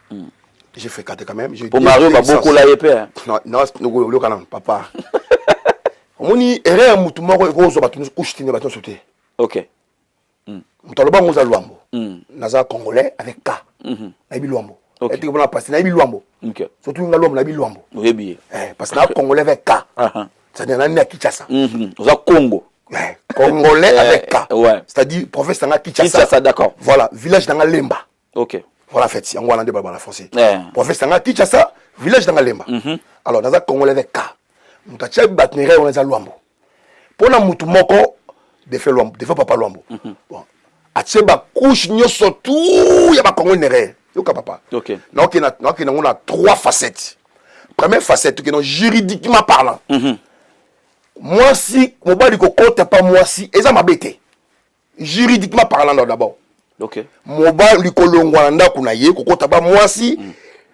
j'ai fait 4 quand même pour Mario ba beaucoup la yepé non le canal papa omoni erreur mutu moko ko zo batu kushitine batu sauter OK mutaloba ngoza lwambo naza congolais avec K na bilwambo et tu vas passer na bilwambo OK surtout ngalombo na bilwambo oui bien parce que na congolais avec K ça n'est na Kinshasa za Congo congolais avec K ouais c'est-à-dire province na Kinshasa d'accord voilà village na Lemba OK voilà fait yango wana de baba na français province na Kinshasa village na Lemba alors naza congolais avec K mutacha batnere on za lwambo Pour na mutu moko de faire papa Luambo. Bon. Atie ba couche nyoso tout ya ba Congo nere. Yoka papa. OK. Donc on a 3 facettes. Première facette que juridiquement parlant. Moi si mobali ko compte pas moi si eza mabete. Juridiquement parlant d'abord. OK. Mobali ko longwa ndako na ye ko compte pas moi si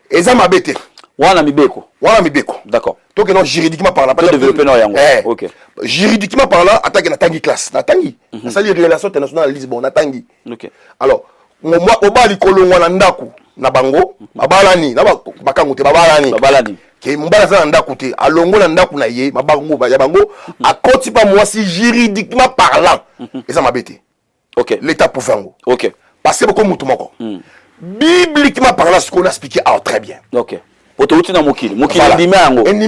eza mabete. Wana mibeko. D'accord. Donc non juridiquement parlant pas développer no yango. OK. Juridiquement parlant attaque na tangi classe. Na tangi. Ça les relations internationales à Lisbonne na tangi. OK. Alors mobali ko longwa ndako na bango babalani na bakangu te babalani. Ke mbala za ndako te alongo na ndako na ye mabango ya bango akoti pas moi si juridiquement parlant. Eza mabete. OK. L'état pouvango. OK. Parce que beaucoup mutu moko. Bibliquement parlant ce qu'on a expliqué très bien. OK. Otouti na mokili ndimi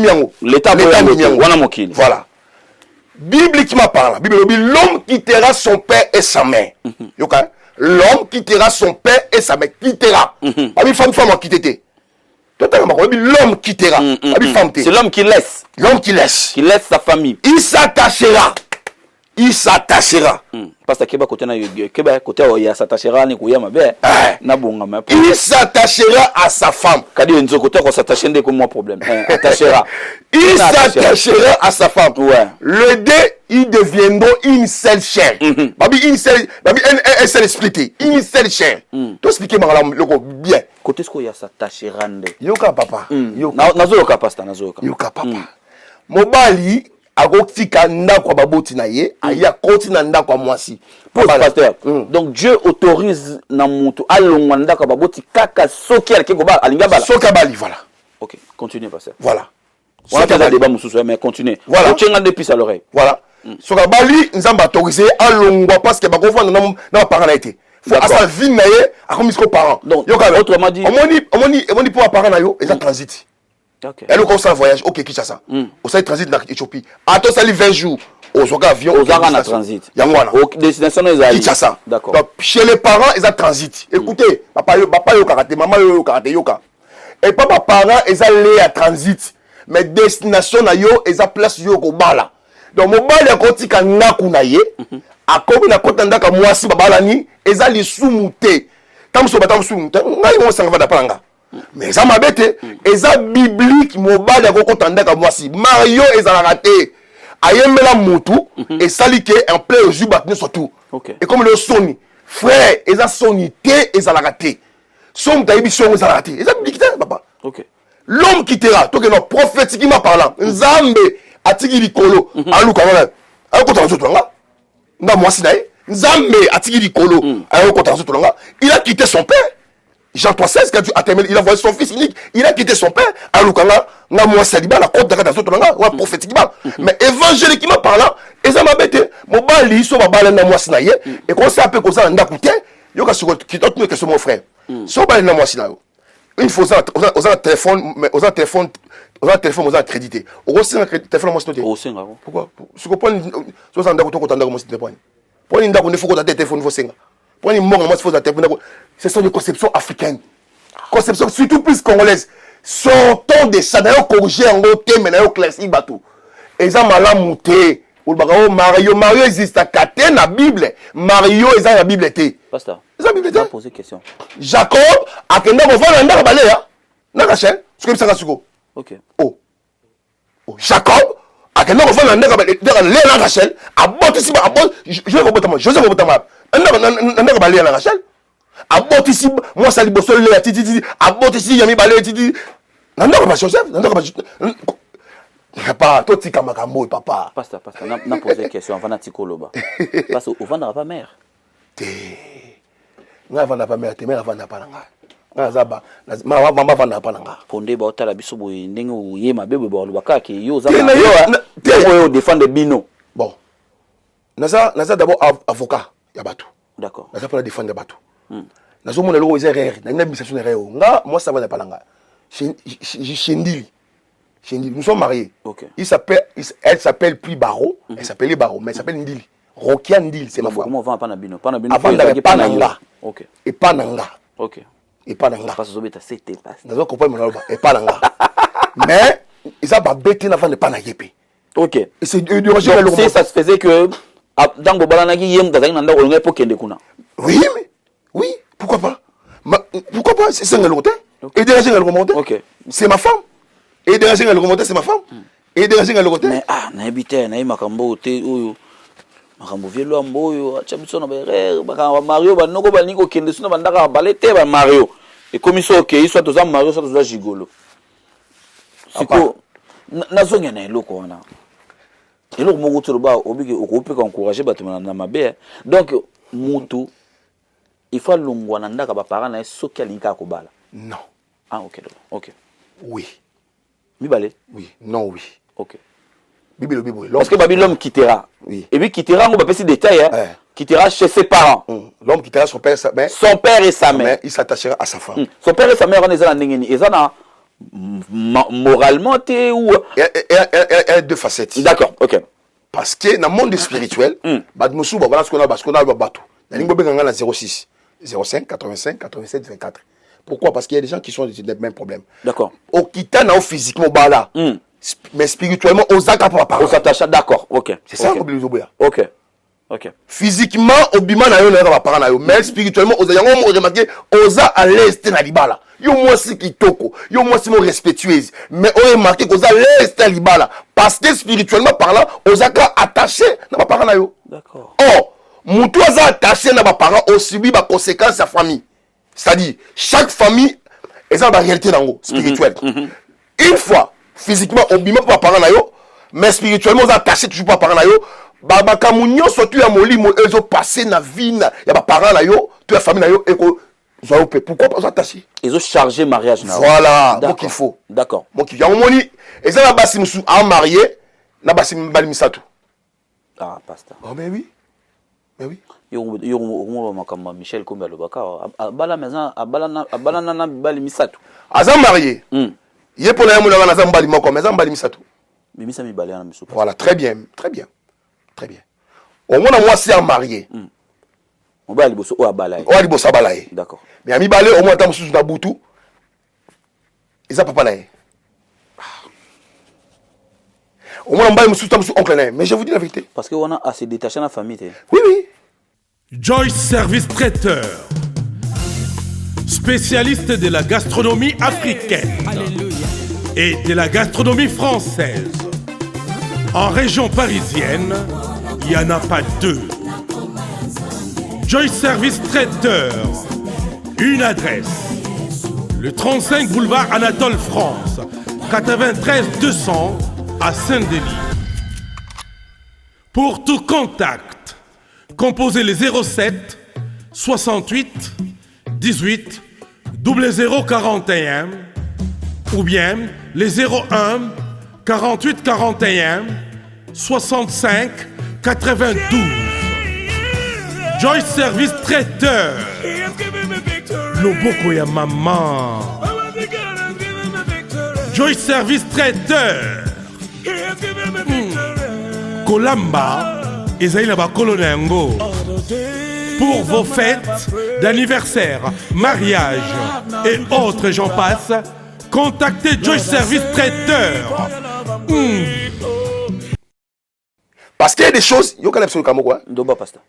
yango l'état wana mokili voilà bibliquement parlant Bible dit l'homme quittera son père et sa mère yoka l'homme quittera son père et sa mère quittera abi femme quitter l'homme quittera abi femme c'est l'homme qui laisse sa famille il s'attachera parce que côté ya s'attachera ni kuya mabe na bonga ma il s'attachera à sa femme kadi nzo côté ko s'attacher ndeko moi problème attachera il s'attachera à sa femme ouais le deux ils deviendront une seule chair babi un seul esprit une seule chair to expliquer malam loko bien côté ce ko ya s'attachera ndé yoka papa nazoyoka pastor nazoyoka yoka papa mobali agotika ndako baboti na ye aya koti na ndako mwasi pasteur donc Dieu autorise na mutu alongwa ndako baboti kaka soki alike ba alinga bala soka bali voilà OK continuez pasteur voilà on a un débat mususu mais continuez voilà tchenga de pisse à l'oreille voilà soka bali nzamba autorisé alongwa parce que bakofanda na parent na été faut à sa vie na ye akomi ko parent donc autrement dit omoni pour parent na yo et ça transit. OK. Elle au ça voyage OK Kinshasa. Au ça transit dans Éthiopie. Attends ça 20 jours aux avions aux en transit. Yangwana. Au destination les Kinshasa. D'accord. Donc chez les parents ils ont transit. Écoutez, papa yo karaté, maman yo karaté yoka. Et papa parents ils allaient à transit. Mais destination na yo ils ont place yo ko bala. Donc mon bala koti ka ngaku na ye. Akobi na kota ndaka mwasi babalani ils allaient sumuté. Tamso batam sumuté. Ngai mo sanga va palanga. Mais ça m'a bête et ça biblique mobile ya koko tandaka mwasi Mario ezala raté ayemela mutu et salike en plein jubat ne surtout et comme le soni frère eza sonité ezala raté son taibi son ezala raté eza biblique papa OK l'homme quittera to que non prophétiquement parlant nzambe atiki likolo aluka wana ayokota nzoto nga nda mwasi nae nzambe atiki likolo ayokota nzoto nga il a quitté son père. Jean 3,16, quand il a envoyé son fils unique, il a quitté son père. Alukanga, n'a moi saliba, la côte de prophétiquement. Mais évangéliquement parlant, et ça m'a bête. Mon bali, so ma balle n'a moi sinaye, et qu'on sait un peu comme ça, on a coûté, il y a qui d'autre que mon frère. So balle n'a moi sinaye. Une fois, on a un téléphone, on a un téléphone, on a crédité. On a un téléphone, moi sinaye. Pourquoi? Si vous prenez, so ça n'a pas de moi sinaye. Prenez une date, il faut qu'on ait un téléphone, il faut singa. Prenez une mort, moi, il faut un téléphone. Ce sont des conceptions africaines. Conceptions surtout plus congolaises. Sortons de ça. D'ailleurs, corriger en côté, mais d'ailleurs, classique bateau. Et ça m'a mouté. Mario existe à Katé, la Bible. Mario est dans la Bible. Pasteur. C'est la Bible. Je vais poser une question. Jacob, à Kenda, on va aller à Balé. Nakachel, ce que ça suko. OK. Oh. Jacob, à Kenda, on va aller à Rachel. À Botissima, à Bot, je vais vous mettre Joseph Botama. Un balé à Rachel. Abot ici moi ça liboso le titi abot ici yami balé titi nanda ba Joseph nanda ba papa toi tika makambo papa pasteur n'a posé une question avant natikoloba parce que on va pas mère té nga va pas mère té mère va pas nga nga zaba mama va pas nga pondé ba otala biso boye ndenge oyema bebe ba lubaka ke yo za yo défendre bino bon naza d'abord avocat ya bato d'accord naza pour défendre bato nazomona loko eza erreur na administration erreur nga moi ça va na palanga Chendili nous sommes mariés. Elle s'appelle plus Baro, elle s'appelle Baro, mais elle s'appelle Ndili. Rokia Ndili, c'est ma femme. Comment on va pas na bino? Avant d'aller Pananga. OK. Et Pananga. OK. Et Pananga. Parce que zobeta c'était pas. Nous comprendre mon et Pananga. Mais ils a pas bêté avant de Panayépé. Ok. Et c'est de Donc, si ça se faisait que dans Bobalanagi, Yem Dazang Nanda, on est pour Kendekuna. Oui, mais oui, pourquoi pas? Pourquoi pas? C'est un remonté. Et déranger le remonté. Ok. C'est ma femme. Et déranger le remonté, c'est ma femme. Et déranger le remonté. Mais n'habité, n'a makambo te ou makambo vielo amboyo, achabiso na bere, Mario banoko baniko kende suna bandaka balete ba Mario. Et comme ça ok, soit toza Mario, soit toza Gigolo. Siko nazonga na eloko wana. Eloko moko toloba obiki okopeka encourager bato na mabe. Donc mutu il faut longwa na ndaka ba parents na soki alinka ko bala. Non. Ah ok. Ok. Oui. Mibale? Oui. Non, oui. Ok. Bible. Parce que l'homme quittera. Oui. Et puis quittera, on va passer des détails. Hein. Ouais. Quittera chez ses parents. L'homme quittera son père et sa mère. Son père et sa mère. Il s'attachera à sa femme. Son père et sa mère, ils ont moralement ou. Il y a deux facettes. D'accord, ok. Parce que dans le monde spirituel, voilà ce qu'on a, parce qu'on a le bateau. Dans le 06, 05, 85, 87, 24. Pourquoi? Parce qu'il y a des gens qui sont des mêmes problèmes. D'accord. Au quittana, physiquement, là. Mais spirituellement, aux actes on s'attache, d'accord, ok. C'est ça le problème. Ok. Ok. Physiquement, au bima na yo na parents na yo, mais spirituellement, aux ayants remarqué, aux à l'est na libala. Yo moi si kitoko, yo moi si mo respectueuse, mais on remarqué qu'aux à l'est na libala parce que spirituellement parlant, aux a attaché na parents na yo. D'accord. Oh, mutu a attaché na parents au subi ba conséquences sa famille. C'est-à-dire chaque famille est en réalité dans spirituelle. Une fois physiquement au bima pa parents na yo, mais spirituellement aux attaché toujours pas parents na yo. Baba kamunyo surtout ya molimo ezo passer na vie na ya ba parents na yo, tu la famille na yo eko zo pe. Pourquoi pas attacher? Ils ont chargé mariage na. Voilà, donc il faut. D'accord. Donc il y a un moni et ça la basi musu a marié na basi mbali misatu. Ah, pasteur. Oh mais oui. Mais oui. Yo makamba Michel Komba Lobaka abala maison abala na bali misatu. Aza marié. Yé pour la mona na za mbali moko mais za mbali misatu. Mimisa mi bali na misu. Voilà, très bien, très bien. Très bien. Au moins, moi, c'est un marié. On va aller au Abalaï. On va aller au Abalaï. D'accord. Mais à mi balé, au moins, tant que je suis dans Boutou, ils n'ont pas parlé. Au moins, on va aller au oncle. Mais je vous dis la vérité. Parce qu'on a assez détaché dans la famille. Oui, oui. Joyce Service Traiteur. Spécialiste de la gastronomie africaine. Et de la gastronomie française. En région parisienne, il n'y en a pas deux. Joyce Service Traiteur. Une adresse. Le 35 boulevard Anatole France. 93 200 à Saint-Denis. Pour tout contact, composez les 07 68 18 0041 ou bien les 01 48 41 65 92. Joyce Service Traiteur. Loboko ya maman. Joyce Service Traiteur. Kolamba ezali na bakolo na yango. Pour vos fêtes d'anniversaire, mariage et autres j'en passe, contactez Joyce Service Traiteur. Parce qu'il y a des choses, yo kana absolument comme quoi. Ndoba pasteur.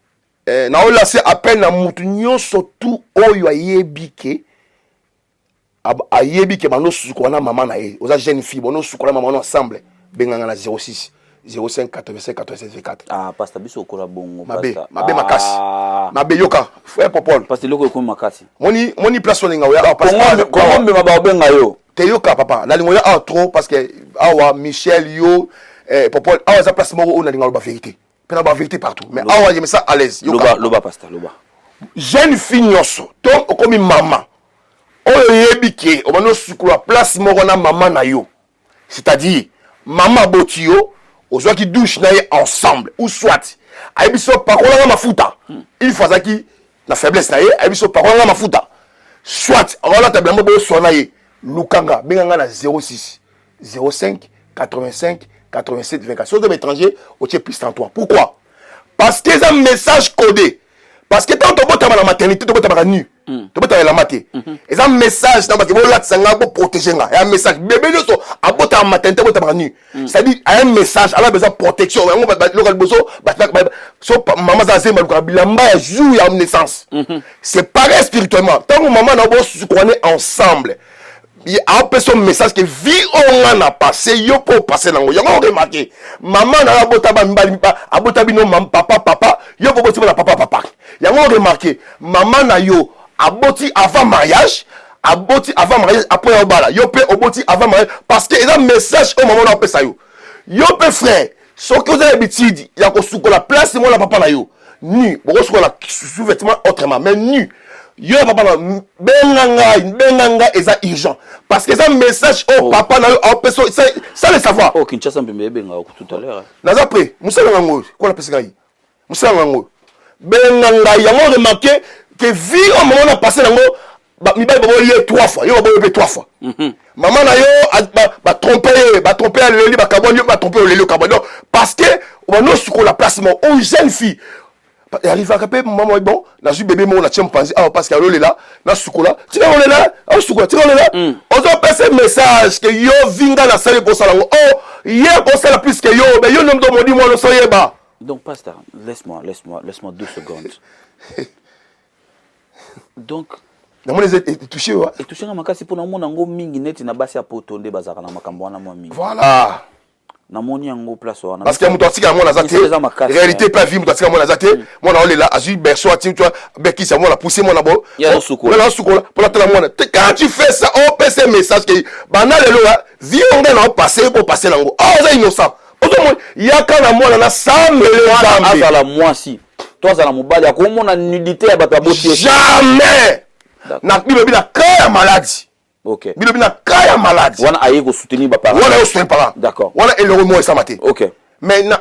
Na ola c'est à peine na mutu nyonso tout oyo ayebike. Ayebike bano sukwana maman na ye. Oza jeune fille bono sukwana maman ensemble. Benganga na 06 05 85 87 24. Ah pasteur biso kola bongo pasteur. Mabe makasi. Mabe yoka. Frère Popol. Pasteur loko ko makasi. Moni place on nga pasteur. Comment me maba benga yo? Te yoka papa. La lingoya a trop parce que awa Michel yo Popol awa za place moko on a linga ba vérité. Pena ba vérité partout. Mais awa je me sens à l'aise. Loba pasteur loba. Jeune fille nyonso. Donc comme maman. Oyo yebike o bano sukula place moko na maman na yo. C'est-à-dire maman botio ozwa ki douche na ye ensemble ou soit ayebiso pakola na mafuta. Il faut ça qui na faiblesse na ye ayebiso pakola na mafuta. Soit rola tablement bo so na ye lukanga benganga na 06 05 85 87 24. Sur de étrangers au tiers plus 33. Pourquoi? Parce que c'est un message codé. Parce que tant que tu as la maternité, tu as nu. to bota la maté et un message dans baké bolat sanga pour protéger nga un message bébé no so abota matente bota banu c'est-à-dire un message ala besoin protection ngo local bozo so maman za zema luka bilamba jour ya naissance c'est pareil spirituellement tant que maman na bo se connaît ensemble il y a un peu son message que vie on a passé yo pour passer nango yo remarqué maman na bota ba mbali pa abota bino mam papa yo pour bota na papa ya ngo remarqué maman na yo aboti avant mariage après obala yo pe oboti avant mariage parce que il a un message au moment na pesa yo pe frère ce que vous avez l'habitude ya ko sukola place moi la papa na yo nu boko sukola sous-vêtement autrement mais nu yo papa na benanga eza urgent parce que ça message au papa na yo peso ça le savoir oh Kinshasa mbembe benga tout à l'heure naza près musala ngo ko la pesa ngai musala ngo benanga yango remarqué que vie au moment on a passé nango mi ba lié 3 fois yo ba lié 3 fois maman na yo ba tromper le ba carbone yo ba tromper le carbone parce que on a sur la placement une jeune fille arrive à capé maman bon na ju bébé mon na chimpanzé parce que là là na sukola tu on est là on sukola tu on est là on doit passer message que yo vinga la salle pour ça là oh hier pour ça plus que yo mais yo nom do moi le soyeba donc pasteur laisse-moi 2 secondes. Donc namoni touché wa et touché na makasi pour na mona ngo mingi net na basi ya potonde bazaka na makambo wana mo mingi voilà namoni yango place wana parce que muto atika mona zate réalité pas vie muto atika mona zate mona ole là azu berso ati tu beki ça mona pousser mona bo ya sukola la sukola pour la tala mona quand tu fais ça on peut ces messages que banal le là vie on va passer pour passer nango oh ça innocent il y a quand la mona na semble le azala moi si toi za la mobali ya ko mona nudité ya bato aboti jamais na bilobi na cas maladie. OK. Bilobi na cas maladie. Wana aye ko soutenir ba parents. Wana yo soutenir parents. D'accord. Wana eloro mo ça maté. OK. Mais na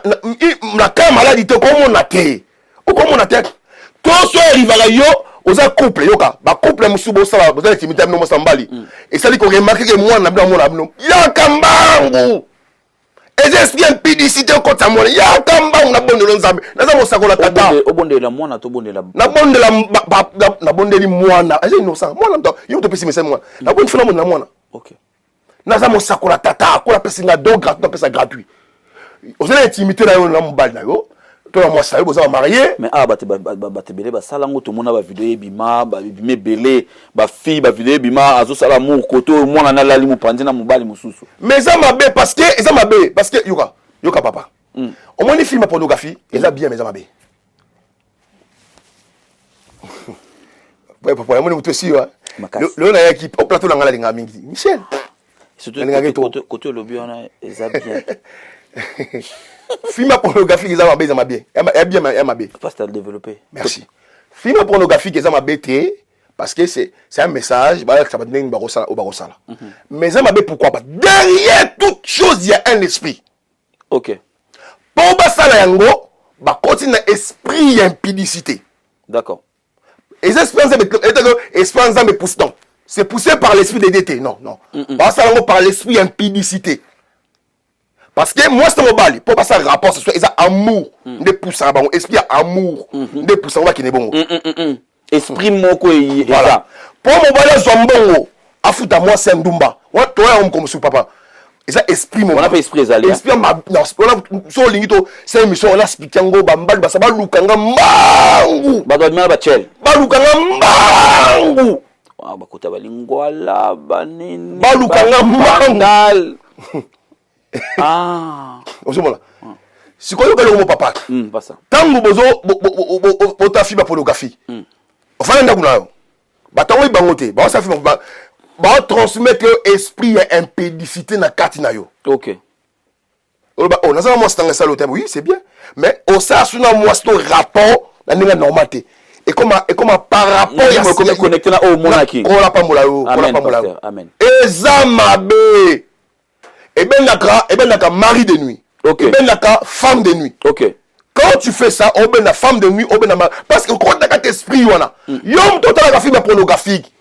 cas maladie te comme on a té. Ou comme on a té. Tout so rivala yo oza couple yoka. Ba couple musubo ça ba intimité no mosambali. Et ça dit qu'on remarque que moi na bino na bino. Ya kambangu. Et j'espère impudicité contre ça moi. Ya kambangu na bondelo nzambe. Na za mosakola tata. Obondela mwana to bondela. Na bondela na bondeli mwana. Aje innocent. Mwana mto. Yo to pesi message mwana. Na bonne fina mwana mwana. OK. Na za mosakola tata ko la pesi nga donc gratuit, na pesa gratuit. Ozela intimité na yo na mbali na yo. To na mwasa yo boza marié. Mais bate belé ba sala ngo to mona ba vidéo ebima ba bimé belé ba fille ba vidéo ebima azo sala mu koto mwana na lali mu pandi na mobali mususu. Mais ça m'a bé parce que yoka papa. Au moins les films pornographie, ils a bien mais ça m'a bé. Ouais papa, moi je suis là. Le na qui au plateau la ngala linga mingi. Michel. Surtout côté lobby on a ça bien. Film pornographique ils a bien ça m'a bien. Elle m'a bien. Pas à développer. Merci. Film pornographique ils a bien parce que c'est un message bah ça va donner une barosala au barosala. Mais ça m'a bien pourquoi pas derrière toute chose il y a un esprit. OK. Pour basala yango ba continue esprit impudicité. D'accord. Et espérance me pousse donc. C'est poussé par l'esprit de DT. Non. Basala yango par l'esprit impudicité. Parce que moi c'est mon bali pour passer rapport ce soit ils a amour de pousser ba esprit amour de pousser ba qui n'est bon. Esprit moko et voilà. Pour mon bali zombongo afuta moi c'est ndumba. Toi on comme sous papa. Et ça esprit mon. On a pas esprit ezali. Esprit ma non, so lingito c'est mission on a expliqué ngo ba mbali ba saba lukanga mbangu. Ba doit ba chel. Ba lukanga mbangu. Wa ba kota ba lingwala ba nini. Ba lukanga mbangal. Ah. Ozomona. Sikoyo ka lo papa. Pas ça. Tango bozo bota fi ba pornographie. Ofana ndaku nayo. Ba tango ibangote, ba sa fi ba transmettre esprit et impudicité na kati na yo. OK. On a ça moi stanga ça l'hôtel. Oui, c'est bien. Mais on ça suna moi sto rapport na ninga normalité. Et comment par rapport à comment connecter là au monaki. On la pas mola yo, on la pas mola. Amen. Ezamabe. Et ben naka mari de nuit. OK. Et ben naka femme de nuit. OK. Quand tu fais ça, on ben la femme de nuit, on ben la parce que quand tu as cet esprit wana. Yom total la film pornographique.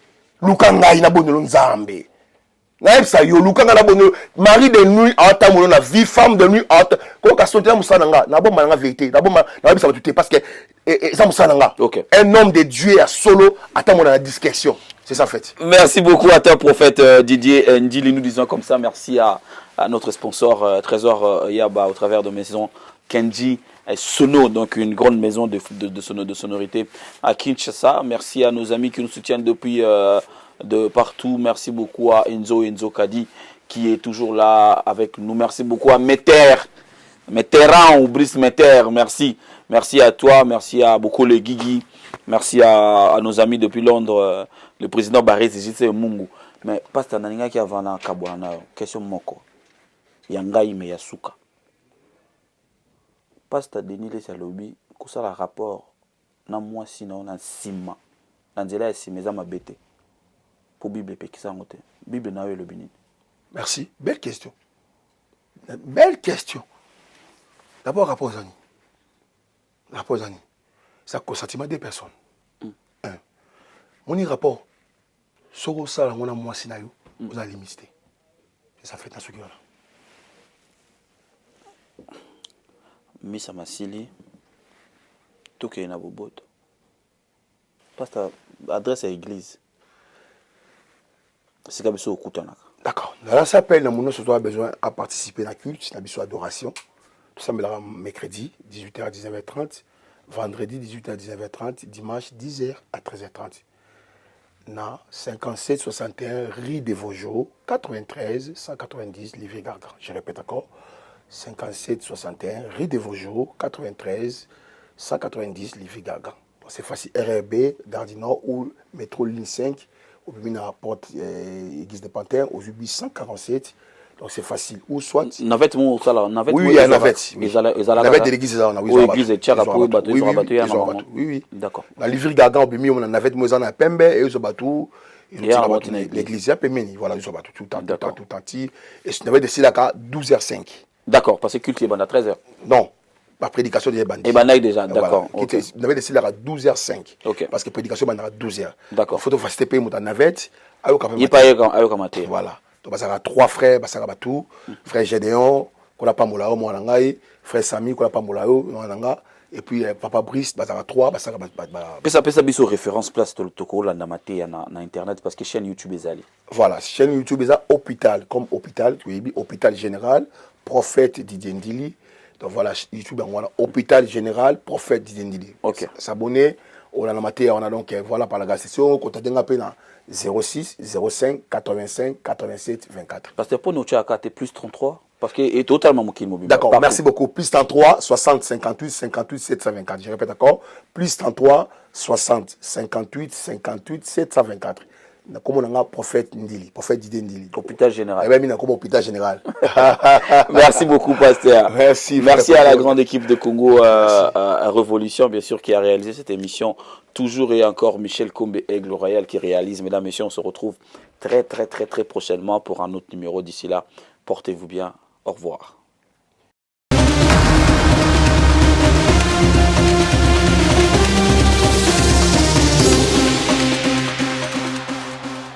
Lukanga ina bonelo nzambe. naïf ça yo lukanga na bono mari de nuit ata mono na vie femme de nuit ata ko ka sauter musana nga na bomba nga vérité na bomba na bisa tout parce que ça musana nga un homme de Dieu à solo ata mona la discrétion c'est ça fait. Merci beaucoup à toi prophète Didier Ndili, nous disons comme ça merci à notre sponsor Trésor Yaba au travers de maison Kenji Sono, donc une grande maison de sonorité à Kinshasa. Merci à nos amis qui nous soutiennent depuis de partout. Merci beaucoup à Enzo Kadi qui est toujours là avec nous. Merci beaucoup à Mitterrand ou Brice Metter. Merci à toi. Merci à beaucoup les Guigui. Merci à nos amis depuis Londres, le président Barré Zizitse Mungu. Mais pasteur Naninga qui a vendu à Kabouana, question moko. Yangai me yasuka. Pasteur Denis les Salobi, ça le rapport na moi sinon na sima. Nandela simeza mabete. Pour Bible qui ça ngote. Bible na le bini. Merci, belle question. Belle question. D'abord rapport Zani. Rapport Zani. Ça consentiment des personnes. Un. Mon rapport soro sala ngona moi sinayo, vous allez limiter. Ça fait dans ce là. Misa Masili, tout qui est na bobot. Pasteur, adresse à l'église. C'est comme ça au Koutana. D'accord. Dans ça appelle, nous avons besoin à participer à la culte, à la adoration. Tout ça, mercredi, 18h à 19h30, vendredi, 18h à 19h30, dimanche, 10h à 13h30. Na 57 61 rue de Vosgeot, 93 190 Livry-Gargan. Je répète encore. 57 61 rue de Vosgeot, 93 190 Livry-Gargan. C'est facile. RRB, Gare du Nord ou métro ligne 5, au plus à la porte Église de Panthère, aux 847. Donc c'est facile. Ou soit. Navette, mon salaire. Oui, il y a navette. Navette de l'église, oui, l'église est Tcharapo, oui. D'accord. Dans Livry-Gargan, on a navette, on a Pembe, et ils ont battu. L'église, voilà, ils ont battu tout le temps. Et je n'avais décidé à 12h05. D'accord, parce que culte est à 13h. Non, la prédication est bandit. Et banaï déjà, d'accord. On avait décidé à 12h05. Parce que la prédication est à 12h. D'accord. Il faut faciliter payer mon navette. Il paye quand maté. Voilà. Donc, il y a 3 frères, il y a tout. Frère Gédéon, qu'on n'a pas moulao, moi, frère Sami, qu'on n'a pas moulao, et puis papa Brice, il y a 3. Ça peut être référence place de l'autocollant là, dans Internet, parce que chaîne YouTube est allée. Voilà, chaîne YouTube est à hôpital, comme hôpital, tu dis hôpital général, prophète Didier Ndili. Donc voilà, YouTube, on a hôpital général, prophète Didier Ndili. Ok. S'abonner, on a la matière, on a donc, voilà, par la session, quand on a appelé 06 05 85 87 24. Parce que pour nous, tu as plus 33, parce qu'il est totalement mobile. D'accord, merci beaucoup. Plus 33 60 58 58 724. Je répète encore, plus 33 60 58 58 724. Comme on a prophète Ndili, prophète Didier Ndili. Hôpital général. Eh bien, comme hôpital général. Merci beaucoup, pasteur. Merci à la grande équipe de Congo à Révolution, bien sûr, qui a réalisé cette émission. Toujours et encore Michel Kombe Aigle Royal qui réalise. Mesdames, messieurs, on se retrouve très prochainement pour un autre numéro. D'ici là, portez-vous bien. Au revoir.